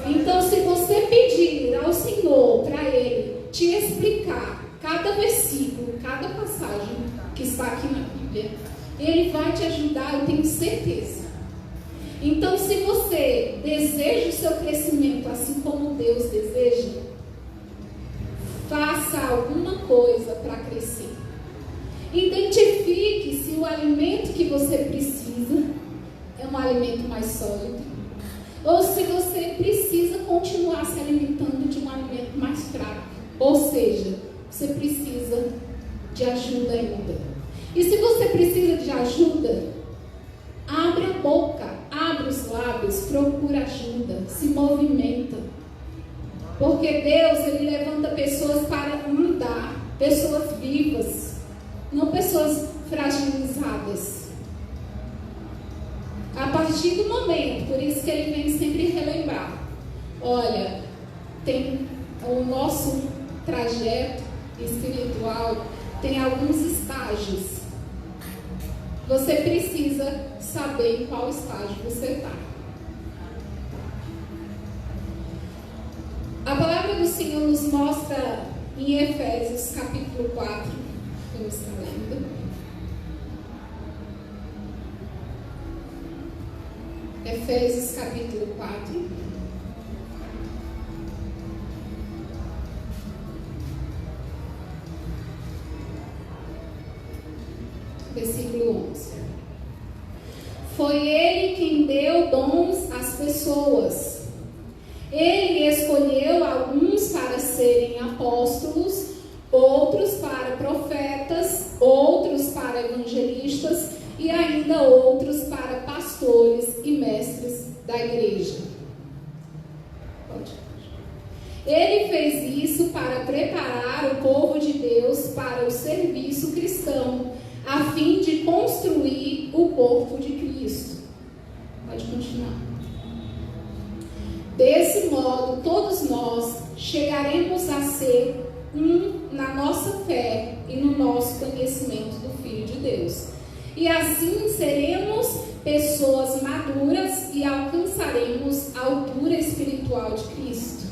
Então, se você pedir ao Senhor para Ele te explicar cada versículo, cada passagem que está aqui na Bíblia, Ele vai te ajudar, eu tenho certeza. Então, se você deseja o seu crescimento assim como Deus deseja, faça alguma coisa para crescer. Identifique se o alimento que você precisa é um alimento mais sólido, ou se você precisa continuar se alimentando de um alimento mais fraco. Ou seja, você precisa de ajuda ainda. E se você precisa de ajuda, abre a boca, abre os lábios, procura ajuda, se movimenta. Porque Deus, Ele levanta pessoas para andar, pessoas vivas, não pessoas fragilizadas. A partir do momento, por isso que Ele vem sempre relembrar, olha, tem o nosso trajeto espiritual, tem alguns estágios. Você precisa saber em qual estágio você está. A palavra do Senhor nos mostra em Efésios capítulo 4, vamos estar lendo. Efésios capítulo 4. Versículo 11. Foi Ele quem deu dons às pessoas. Ele escolheu alguns para serem apóstolos, outros para profetas, outros para evangelistas e ainda outros para pastores e mestres da igreja. Ele fez isso para preparar o povo de Deus para o serviço cristão, a fim de construir o corpo de Cristo. Pode continuar. Desse modo, todos nós chegaremos a ser um na nossa fé e no nosso conhecimento do Filho de Deus. E assim seremos pessoas maduras e alcançaremos a altura espiritual de Cristo.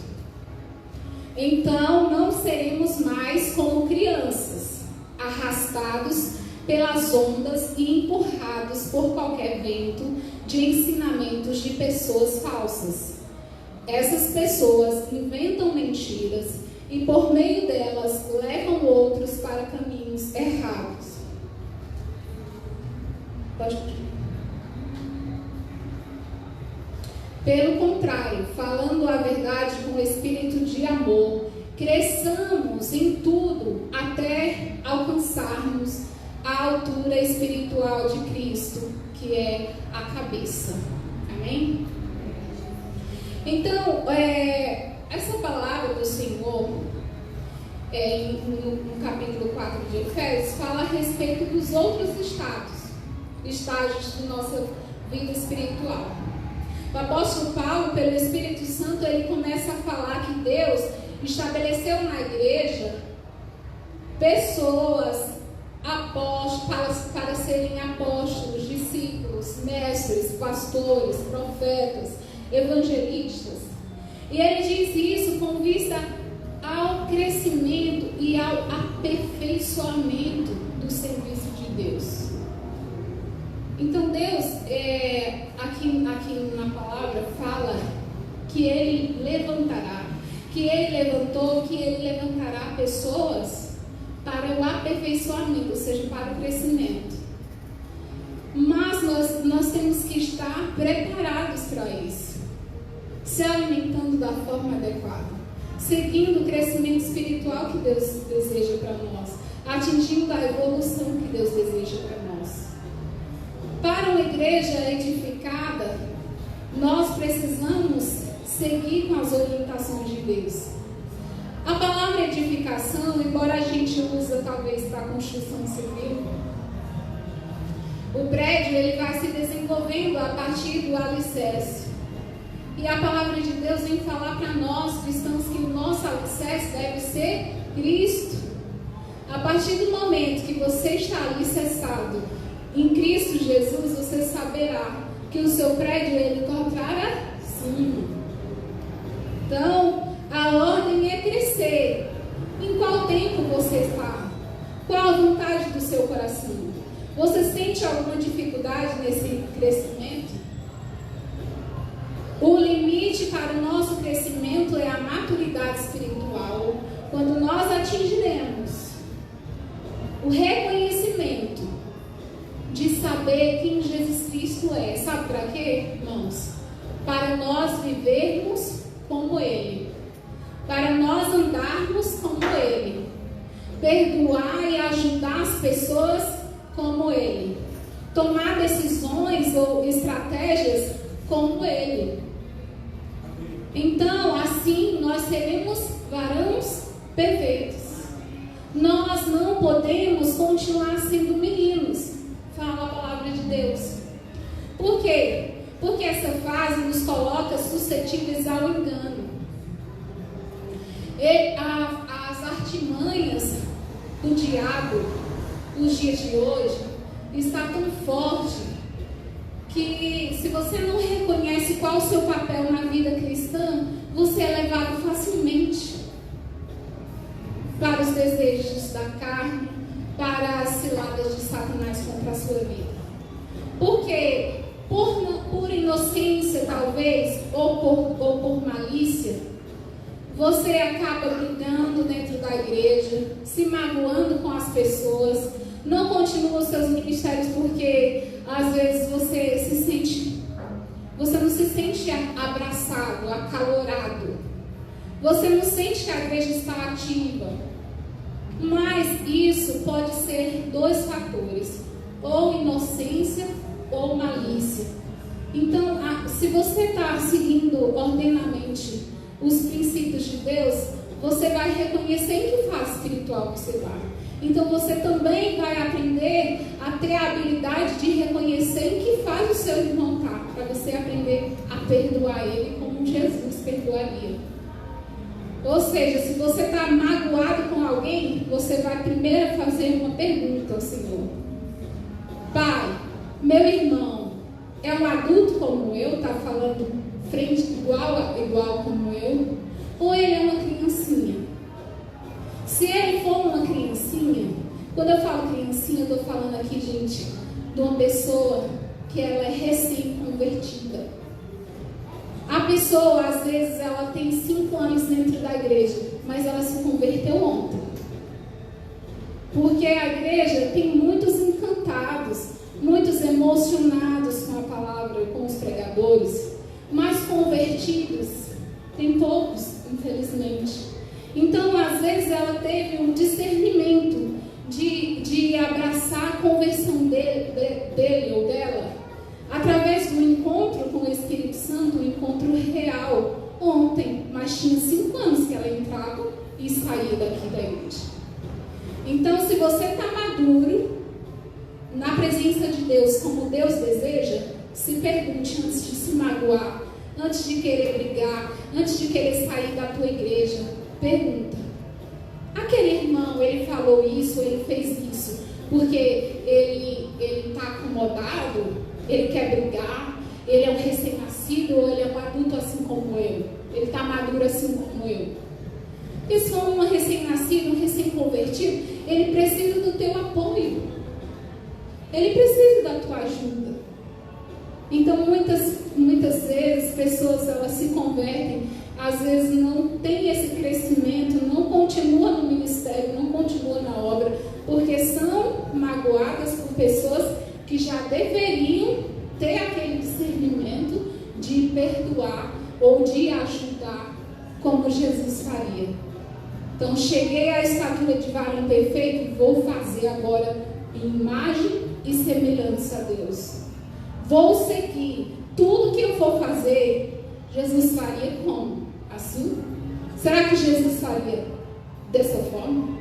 Então, não seremos mais como crianças, arrastados pelas ondas e empurrados por qualquer vento de ensinamentos de pessoas falsas. Essas pessoas inventam mentiras e por meio delas levam outros para caminhos errados. Pode continuar. Pelo contrário, falando a verdade com espírito de amor, cresçamos em tudo até alcançarmos a altura espiritual de Cristo, que é a cabeça. Amém? Então, essa palavra do Senhor, no capítulo 4 de Efésios, fala a respeito dos outros estados. estágios da nossa vida espiritual. O apóstolo Paulo, pelo Espírito Santo, ele começa a falar que Deus estabeleceu na igreja pessoas apóstolos, para serem apóstolos, discípulos, mestres, pastores, profetas, evangelistas. E ele diz isso com vista ao crescimento e ao aperfeiçoamento do serviço de Deus. Então Deus, aqui na palavra, fala que Ele levantará, que Ele levantou, que Ele levantará pessoas para o aperfeiçoamento, ou seja, para o crescimento. Mas nós temos que estar preparados para isso, se alimentando da forma adequada, seguindo o crescimento espiritual que Deus deseja para nós, atingindo a evolução que Deus deseja para nós. Para uma igreja edificada, nós precisamos seguir com as orientações de Deus. A palavra edificação, embora a gente use talvez para a construção civil, o prédio ele vai se desenvolvendo a partir do alicerce. E a palavra de Deus vem falar para nós cristãos que o nosso alicerce deve ser Cristo. A partir do momento que você está alicerçado em Cristo Jesus, você saberá que o seu prédio ele encontrará cima. Então, a ordem é crescer. Em qual tempo você está? Qual a vontade do seu coração? Você sente alguma dificuldade nesse crescimento? O limite para o nosso crescimento é a maturidade espiritual. Quando nós atingiremos o reconhecimento de saber quem Jesus Cristo é. Sabe para quê, irmãos? Para nós vivermos como Ele. Para nós andarmos como Ele. Perdoar e ajudar as pessoas como Ele. Tomar decisões ou estratégias como Ele. Então, assim, nós seremos varões perfeitos. Nós não podemos continuar sendo meninos, fala a palavra de Deus. Por quê? Porque essa fase nos coloca suscetíveis ao engano. As artimanhas do diabo nos dias de hoje está tão forte que se você não reconhece qual o seu papel na vida cristã, você é levado facilmente para os desejos da carne, para as ciladas de Satanás contra a sua vida. Porque por inocência talvez, ou por malícia, você acaba brigando dentro da igreja, se magoando com as pessoas, não continua os seus ministérios porque às vezes você não se sente abraçado, acalorado, você não sente que a igreja está ativa. Mas isso pode ser dois fatores, ou inocência ou malícia. Então, se você está seguindo ordenamente os princípios de Deus, você vai reconhecer em que fase espiritual você vai. Então você também vai aprender a ter a habilidade de reconhecer em que fase o seu irmão está, para você aprender a perdoar ele como Jesus perdoaria. Ou seja, se você está magoado com alguém, você vai primeiro fazer uma pergunta ao Senhor. Pai, meu irmão é um adulto como eu, está falando frente igual como eu, ou ele é uma criancinha? Se ele for uma criancinha, quando eu falo criancinha, eu estou falando aqui, gente, de uma pessoa que ela é recém-convertida. A pessoa, às vezes, ela tem 5 anos dentro da igreja, mas ela se converteu ontem. Porque a igreja tem muitos encantados, muitos emocionados com a palavra, com os pregadores, mas convertidos tem poucos, infelizmente. Então, às vezes, ela teve um discernimento de abraçar a conversão dele ou dela através do encontro com o Espírito Santo, um encontro real, ontem, mas tinha 5 anos que ela entrava e saía daqui da igreja. Então, se você está maduro, na presença de Deus, como Deus deseja, se pergunte antes de se magoar, antes de querer brigar, antes de querer sair da tua igreja. Pergunta: aquele irmão, ele falou isso, ele fez isso, porque ele está acomodado, ele quer brigar, ele é um recém-nascido ou ele é um adulto assim como eu? Ele está maduro assim como eu? Porque se for um recém-nascido, um recém-convertido, ele precisa do teu apoio. Ele precisa da tua ajuda. Então, muitas vezes, pessoas elas se convertem, às vezes não tem esse crescimento, não continua no ministério, não continua na obra, porque são magoadas por pessoas que já deveriam ter aquele discernimento de perdoar ou de ajudar, como Jesus faria. Então, cheguei à estatura de varão perfeito, vou fazer agora imagem e semelhança a Deus. Vou seguir tudo que eu for fazer. Jesus faria como? Assim? Será que Jesus faria dessa forma?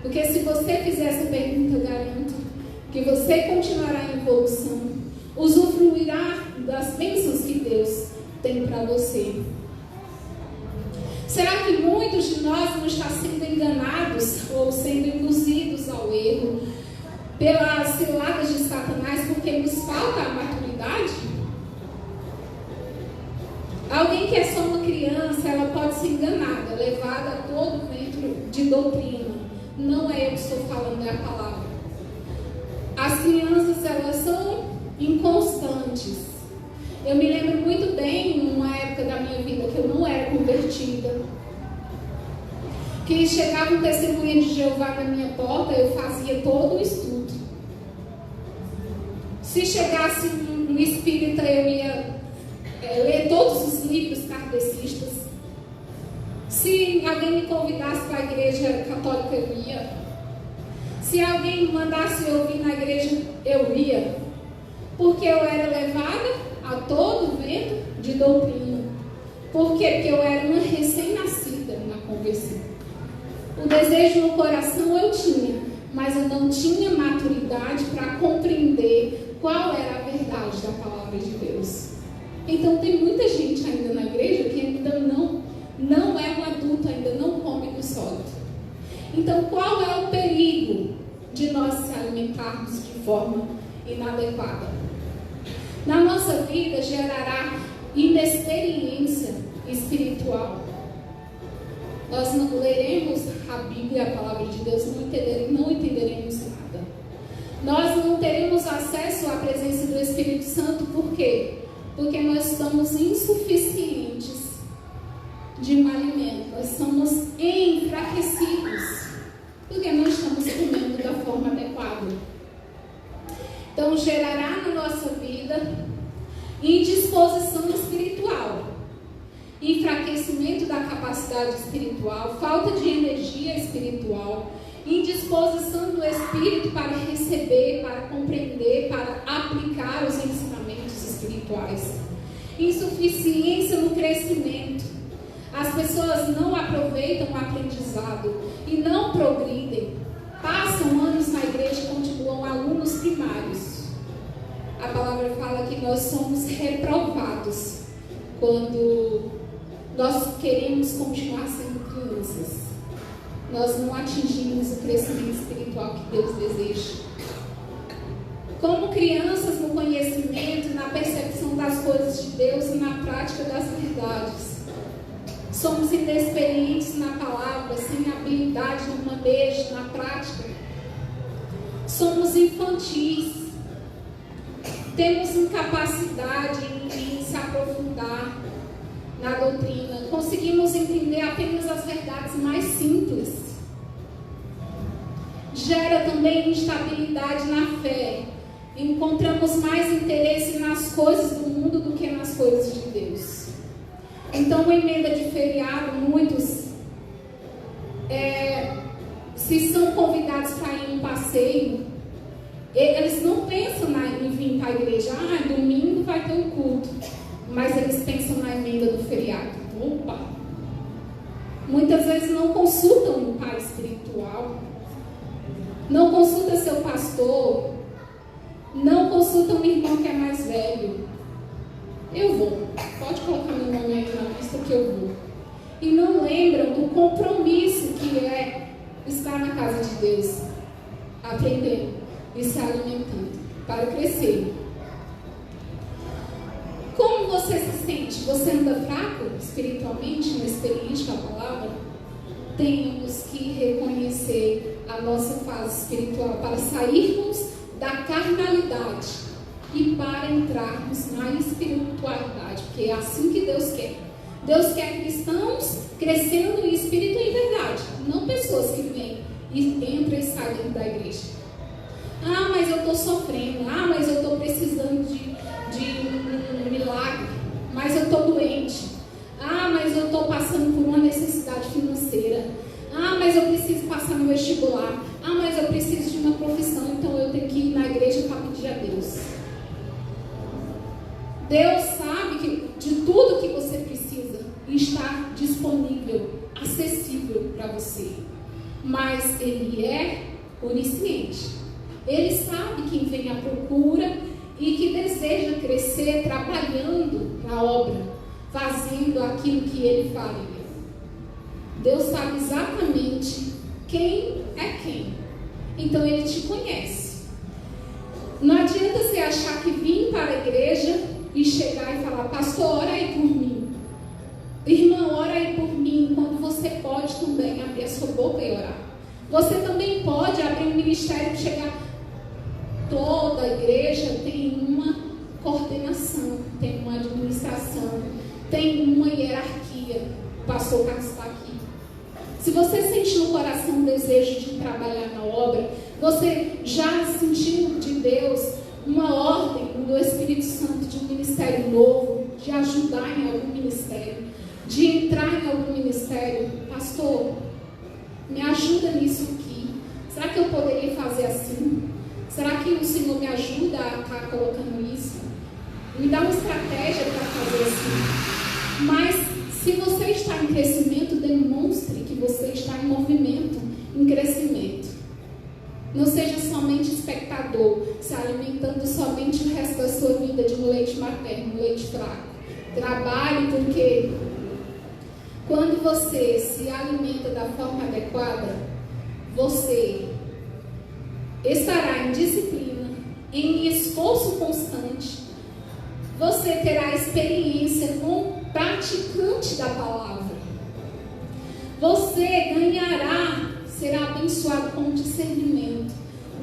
Porque se você fizer essa pergunta, eu garanto que você continuará em evolução, usufruirá das bênçãos que Deus tem para você. Será que muitos de nós não estão sendo enganados ou sendo induzidos ao erro pelas ciladas de Satanás porque nos falta a maturidade? Alguém que é só uma criança, ela pode ser enganada, levada a todo vento de doutrina. Não é eu que estou falando, é a palavra. As crianças, elas são inconstantes. Eu me lembro muito bem, numa época da minha vida que eu não era convertida, que chegava um testemunha de Jeová na minha porta, eu fazia todo o estudo. Se chegasse um espírita, eu ia ler todos os livros kardecistas. Se alguém me convidasse para a igreja católica, eu ia. Se alguém me mandasse eu ouvir na igreja, eu ia. Porque eu era levada a todo vento de doutrina. Por quê? Porque eu era uma recém-nascida na conversão. O desejo no coração eu tinha, mas eu não tinha maturidade para compreender qual era a verdade da palavra de Deus. Então tem muita gente ainda na igreja que ainda não é um adulto, ainda não come do sólido. Então qual é o perigo de nós se alimentarmos de forma inadequada? Na nossa vida gerará inexperiência espiritual. Nós não leremos a Bíblia, a palavra de Deus, não entenderemos nada. Nós não teremos acesso à presença do Espírito Santo, por quê? Porque nós estamos insuficientes de um alimento, nós somos enfraquecidos, porque não estamos comendo da forma adequada. Então gerará na nossa vida indisposição espiritual, enfraquecimento da capacidade espiritual, falta de energia espiritual, indisposição do espírito para receber, para compreender, para aplicar os ensinamentos espirituais, insuficiência no crescimento. As pessoas não aproveitam o aprendizado e não progridem, passam anos na igreja e continuam alunos primários. A palavra fala que nós somos reprovados quando nós queremos continuar sendo crianças. Nós não atingimos o crescimento espiritual que Deus deseja. Como crianças no conhecimento, na percepção das coisas de Deus e na prática das verdades. Somos inexperientes na palavra, sem habilidade no manejo, na prática. Somos infantis. Temos incapacidade em se aprofundar na doutrina. Conseguimos entender apenas as verdades mais simples. Gera também instabilidade na fé. Encontramos mais interesse nas coisas do mundo do que nas coisas de Deus. Então, uma emenda de feriado, muitos, se são convidados para ir em um passeio, eles não pensam em vir para a igreja. Domingo vai ter um culto. Mas eles pensam na emenda do feriado. Opa! Muitas vezes não consultam o pai espiritual. não consulta seu pastor, não consulta um irmão que é mais velho. Eu vou, pode colocar meu nome aí na lista que eu vou. E não lembram do compromisso que é estar na casa de Deus, aprendendo e se alimentando para crescer. Como você se sente? Você anda fraco espiritualmente, inexperiente com a palavra? Temos que reconhecer a nossa fase espiritual para sairmos da carnalidade e para entrarmos na espiritualidade, porque é assim que Deus quer. Deus quer cristãos crescendo em espírito e em verdade, não pessoas que vêm e entram e saem dentro da igreja. Ah, mas eu estou sofrendo. Ah, mas eu estou precisando de um milagre. Mas eu estou doente. Ah, mas eu estou passando por uma necessidade financeira. Ah, mas eu preciso passar no vestibular. Ah, mas eu preciso de uma profissão, então eu tenho que ir na igreja para pedir a Deus. Deus sabe de tudo que você precisa e está disponível, acessível para você. Mas Ele é onisciente. Ele sabe quem vem à procura e que deseja crescer trabalhando na obra, fazendo aquilo que Ele faria. Deus sabe exatamente quem é quem. Então Ele te conhece. Não adianta você achar que vir para a igreja e chegar e falar: pastor, ora aí por mim. Irmão, ora aí por mim. Quando você pode também abrir a sua boca e orar. Você também pode abrir um ministério e chegar. Toda a igreja tem uma coordenação, tem uma administração, tem uma hierarquia. O pastor Carlos está aqui. Se você sentiu no coração um desejo de trabalhar na obra, você já sentiu de Deus uma ordem do Espírito Santo de um ministério novo, de ajudar em algum ministério, de entrar em algum ministério. Pastor, me ajuda nisso aqui. Será que eu poderia fazer assim? Será que o Senhor me ajuda a estar colocando isso? Me dá uma estratégia para fazer assim. Mas se você está em crescimento, demonstre que você está em movimento, em crescimento. Não seja somente espectador, se alimentando somente o resto da sua vida de um leite materno, um leite fraco. Trabalhe, porque quando você se alimenta da forma adequada, você estará em disciplina, em esforço constante. Você terá experiência com o praticante da palavra. Você ganhará, será abençoado com discernimento.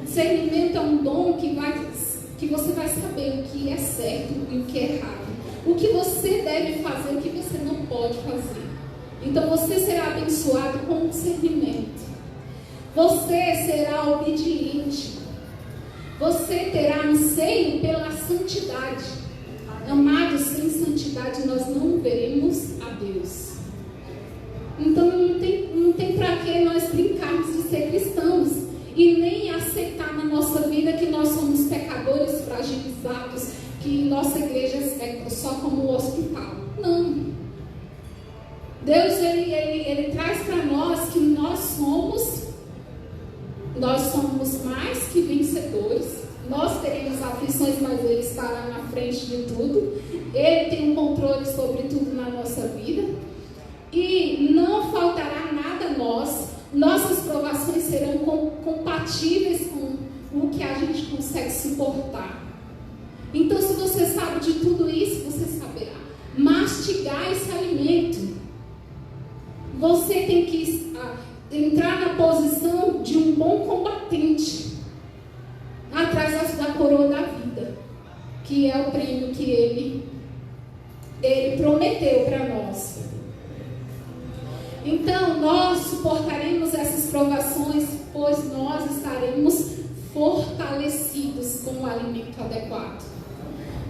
Discernimento é um dom que você vai saber o que é certo e o que é errado. O que você deve fazer e o que você não pode fazer. Então você será abençoado com discernimento. Você será obediente. Você terá anseio pela santidade. Amados, sem santidade nós não veremos a Deus. Então não tem para que nós brincarmos de ser cristãos e nem aceitar na nossa vida que nós somos pecadores fragilizados, que nossa igreja é só como um hospital. Não. Deus ele traz para nós que nós somos mais que vencedores. Nós teremos aflições, mas Ele estará na frente de tudo. Ele tem um controle sobre tudo na nossa vida. E não faltará nada a nós. Nossas provações serão compatíveis com o que a gente consegue suportar. Então, se você sabe de tudo isso, você saberá mastigar esse alimento. Você tem que entrar na posição de um bom combatente, atrás da coroa da vida, que é o prêmio que Ele prometeu para nós. Então, nós suportaremos essas provações, pois nós estaremos fortalecidos com o alimento adequado.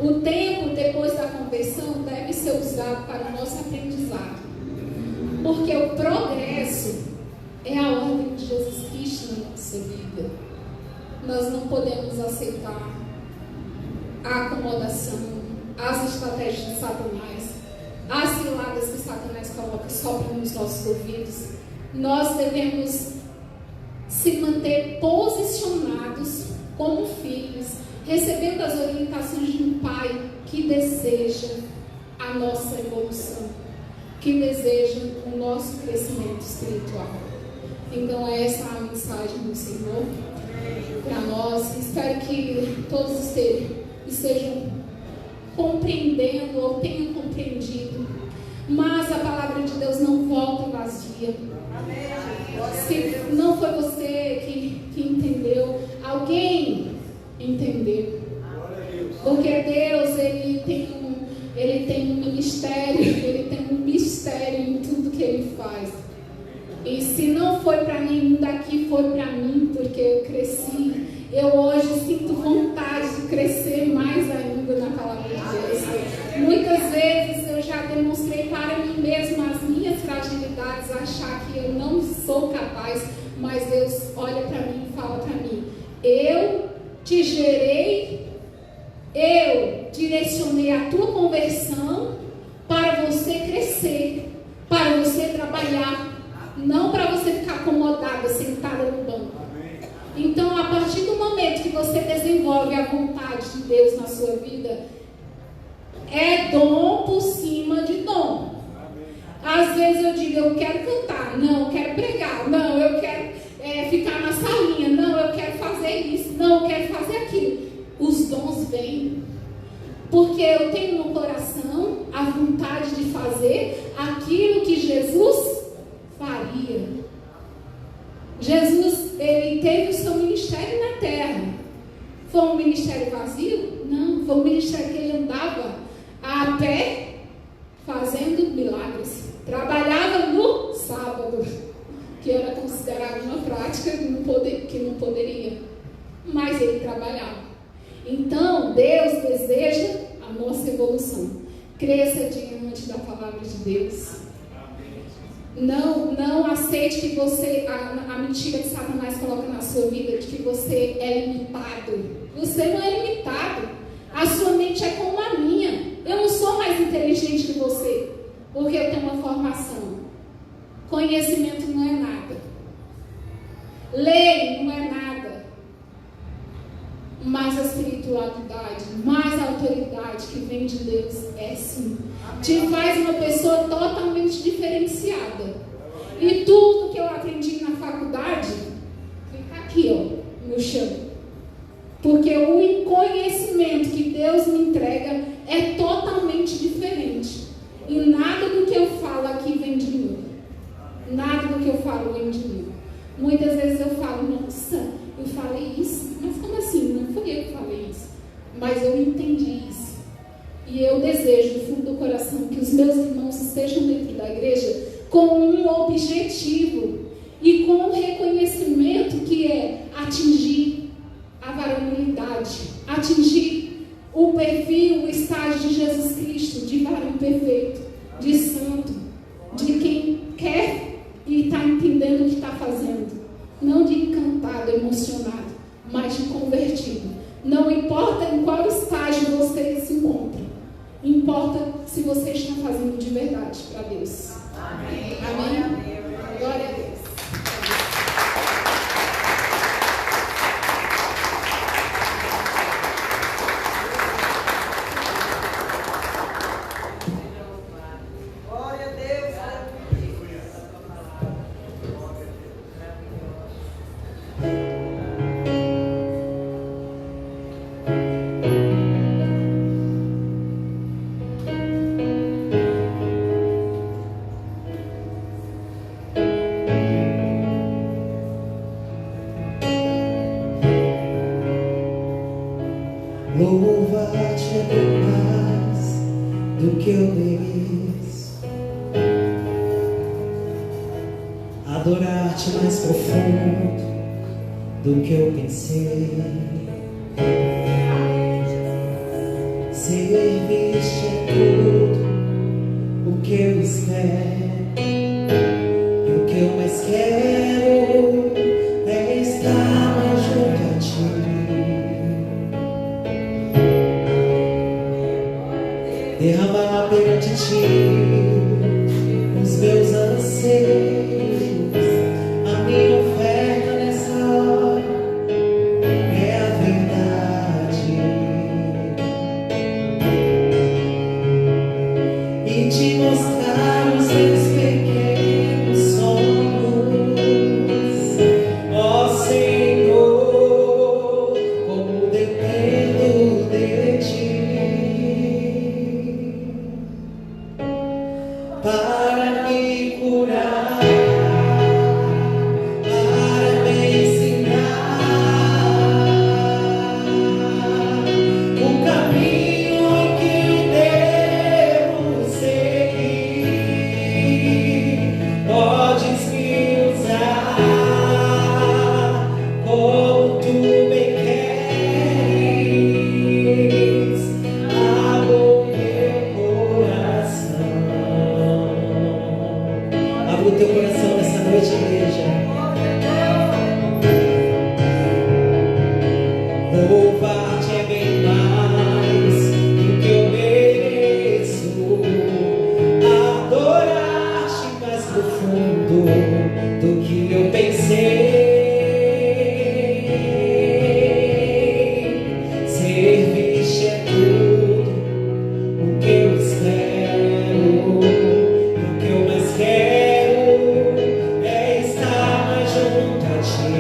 O tempo depois da conversão deve ser usado para o nosso aprendizado, porque o progresso é a ordem de Jesus Cristo na nossa vida. Nós não podemos aceitar a acomodação, as estratégias de Satanás, as ciladas que Satanás coloca só nos nossos ouvidos. Nós devemos se manter posicionados como filhos, recebendo as orientações de um pai que deseja a nossa evolução, que deseja o nosso crescimento espiritual. Então essa é a mensagem do Senhor para nós. Espero que todos estejam compreendendo ou tenham compreendido. Mas a palavra de Deus não volta vazia. Se não foi você que entendeu, alguém entendeu. Porque Deus, Ele tem um ministério, Ele tem um mistério em tudo que Ele faz. E se não foi para nenhum daqui, foi para mim, porque eu cresci. Eu hoje sinto vontade de crescer mais ainda na palavra de Deus. Muitas vezes eu já demonstrei para mim mesma as minhas fragilidades, achar que eu não sou capaz, mas Deus olha para mim e fala para mim: eu te gerei, eu direcionei a tua conversão para você crescer, para você trabalhar, não para você ficar acomodada, sentada no banco. Então, a partir do momento que você desenvolve a vontade de Deus na sua vida, é dom por cima de dom. Às vezes eu digo: eu quero cantar, não, eu quero pregar, não, eu quero ficar na salinha, não, eu quero fazer isso, não, eu quero fazer aquilo. Os dons vêm, porque eu tenho no coração a vontade de fazer aquilo que Jesus faria. Jesus, ele teve o seu ministério na terra. Foi um ministério vazio? Não, foi um ministério que ele andava a pé fazendo milagres. Trabalhava no sábado, que era considerado uma prática que não poderia, mas ele trabalhava. Então, Deus deseja a nossa evolução. Cresça diante da palavra de Deus. Não aceite que você, a mentira que Satanás coloca na sua vida, de que você é limitado. Você não é limitado. A sua mente é como a minha. Eu não sou mais inteligente que você, porque eu tenho uma formação. Conhecimento não é nada. Lei não é nada. Mas a espiritualidade, mais a autoridade que vem de Deus é sim. Te faz uma pessoa totalmente diferenciada. E tudo que eu aprendi na faculdade fica aqui, ó, no chão. Porque o conhecimento que Deus me entrega é totalmente diferente. E nada do que eu falo aqui vem de mim. Nada do que eu falo vem de mim. Muitas vezes eu falo: nossa, eu falei isso. Mas como assim? Não fui eu que falei isso. Mas eu entendi isso. E eu desejo, do fundo do coração, que os meus irmãos estejam dentro da igreja com um objetivo e com um reconhecimento que é atingir a varonilidade, atingir o perfil, o estágio de Jesus Cristo, de varão perfeito, de santo, de quem quer e está entendendo o que está fazendo. Não de encantado, emocionado, mas de convertido. Não importa em qual estágio você se encontra. Importa se você está fazendo de verdade para Deus. Amém. Amém. Glória a Deus. Glória a Deus. Louvar-te é mais do que eu mereço, adorar-te mais profundo do que eu pensei. Servir-te é tudo o que eu espero, e o que eu mais quero é estar mais junto a ti. Derramar perante ti os meus anseios, a minha oferta nessa noite, igreja. Louvar-te é bem mais do que eu mereço. Adorar-te mais profundo do que eu pensei. Servir-te é tudo o que eu espero. O que eu mais quero é estar mais junto a ti.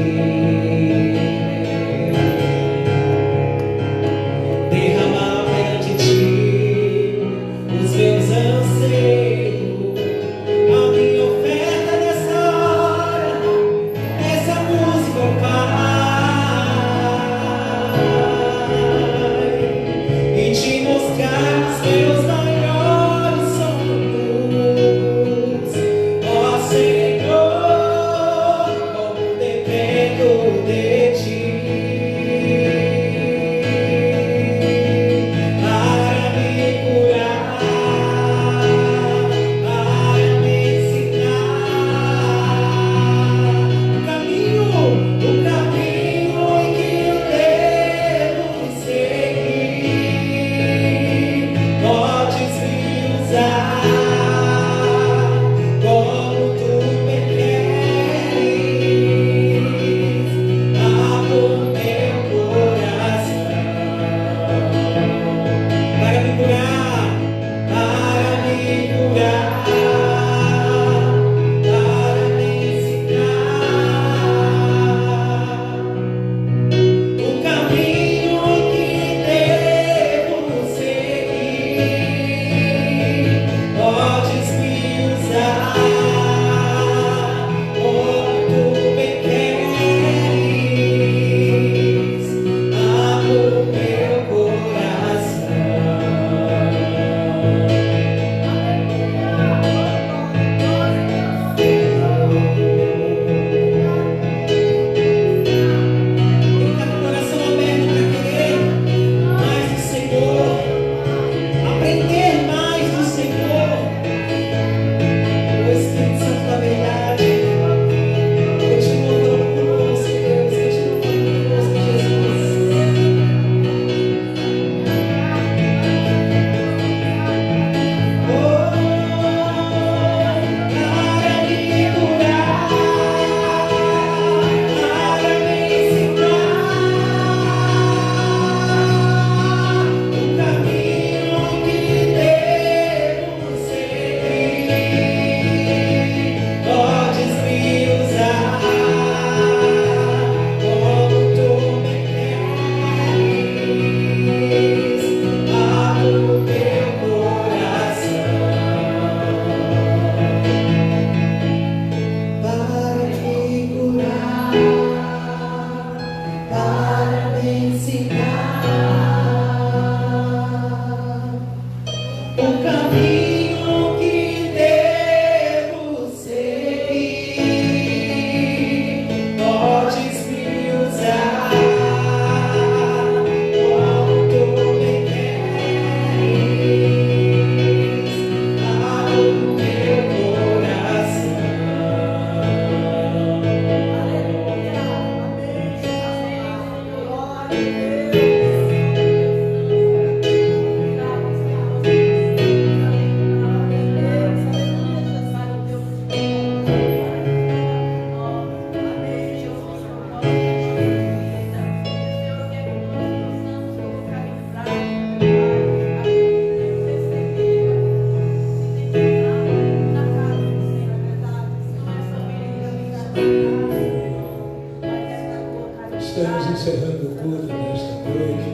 Estamos encerrando o culto nesta noite.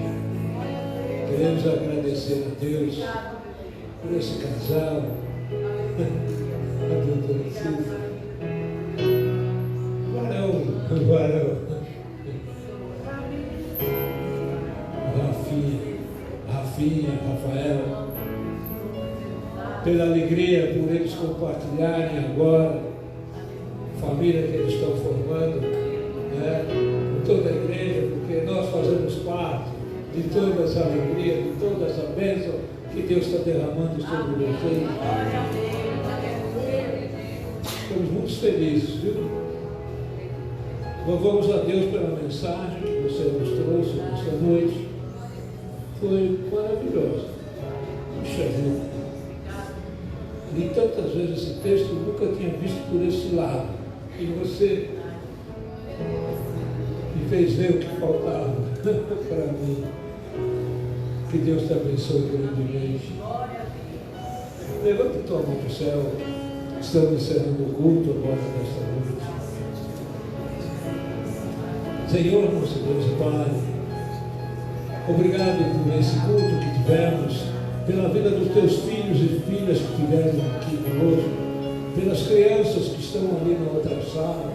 Queremos agradecer a Deus por esse casal, a doutora Cida. Varão. Rafinha, Rafael. Pela alegria por eles compartilharem agora a família que eles estão formando, né? Com toda a igreja, porque nós fazemos parte de toda essa alegria, de toda essa bênção que Deus está derramando sobre vocês. Estamos muito felizes, viu? Louvamos a Deus pela mensagem que você nos trouxe nesta noite. Foi maravilhosa. Puxa vida. Li tantas vezes esse texto, nunca tinha visto por esse lado. E você me fez ver o que faltava para mim. Que Deus te abençoe grandemente. Levanta tua mão para o céu. Estamos encerrando o culto agora nesta noite. Senhor, nosso Deus e Pai, obrigado por esse culto que tivemos, pela vida dos teus filhos e filhas que tiveram aqui conosco, pelas crianças que estão ali na outra sala.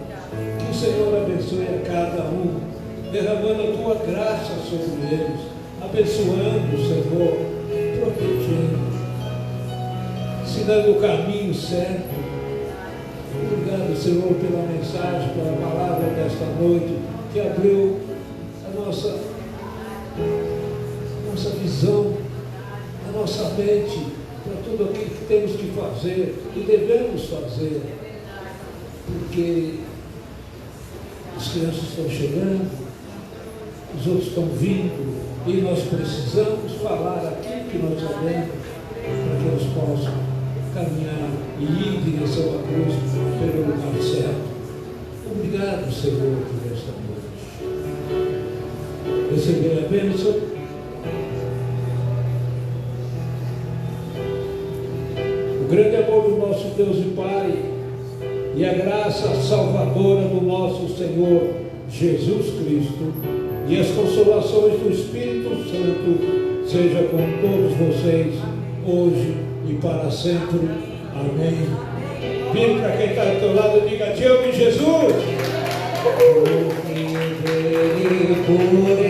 Que o Senhor abençoe a cada um, derramando a tua graça sobre eles, abençoando, Senhor, protegendo, ensinando o caminho certo. Obrigado, Senhor, pela mensagem, pela palavra desta noite, que abriu a nossa visão, a nossa mente para tudo aquilo que temos que fazer e devemos fazer, porque as crianças estão chegando, os outros estão vindo e nós precisamos falar aquilo que nós sabemos para que eles possam caminhar e ir em direção à cruz pelo lugar certo. Obrigado, Senhor, por esta noite. Receber a bênção. O grande amor do nosso Deus e Pai e a graça salvadora do nosso Senhor Jesus Cristo e as consolações do Espírito Santo seja com todos vocês hoje e para sempre. Amém. Vira para quem está ao teu lado e diga: te amo, Jesus. Por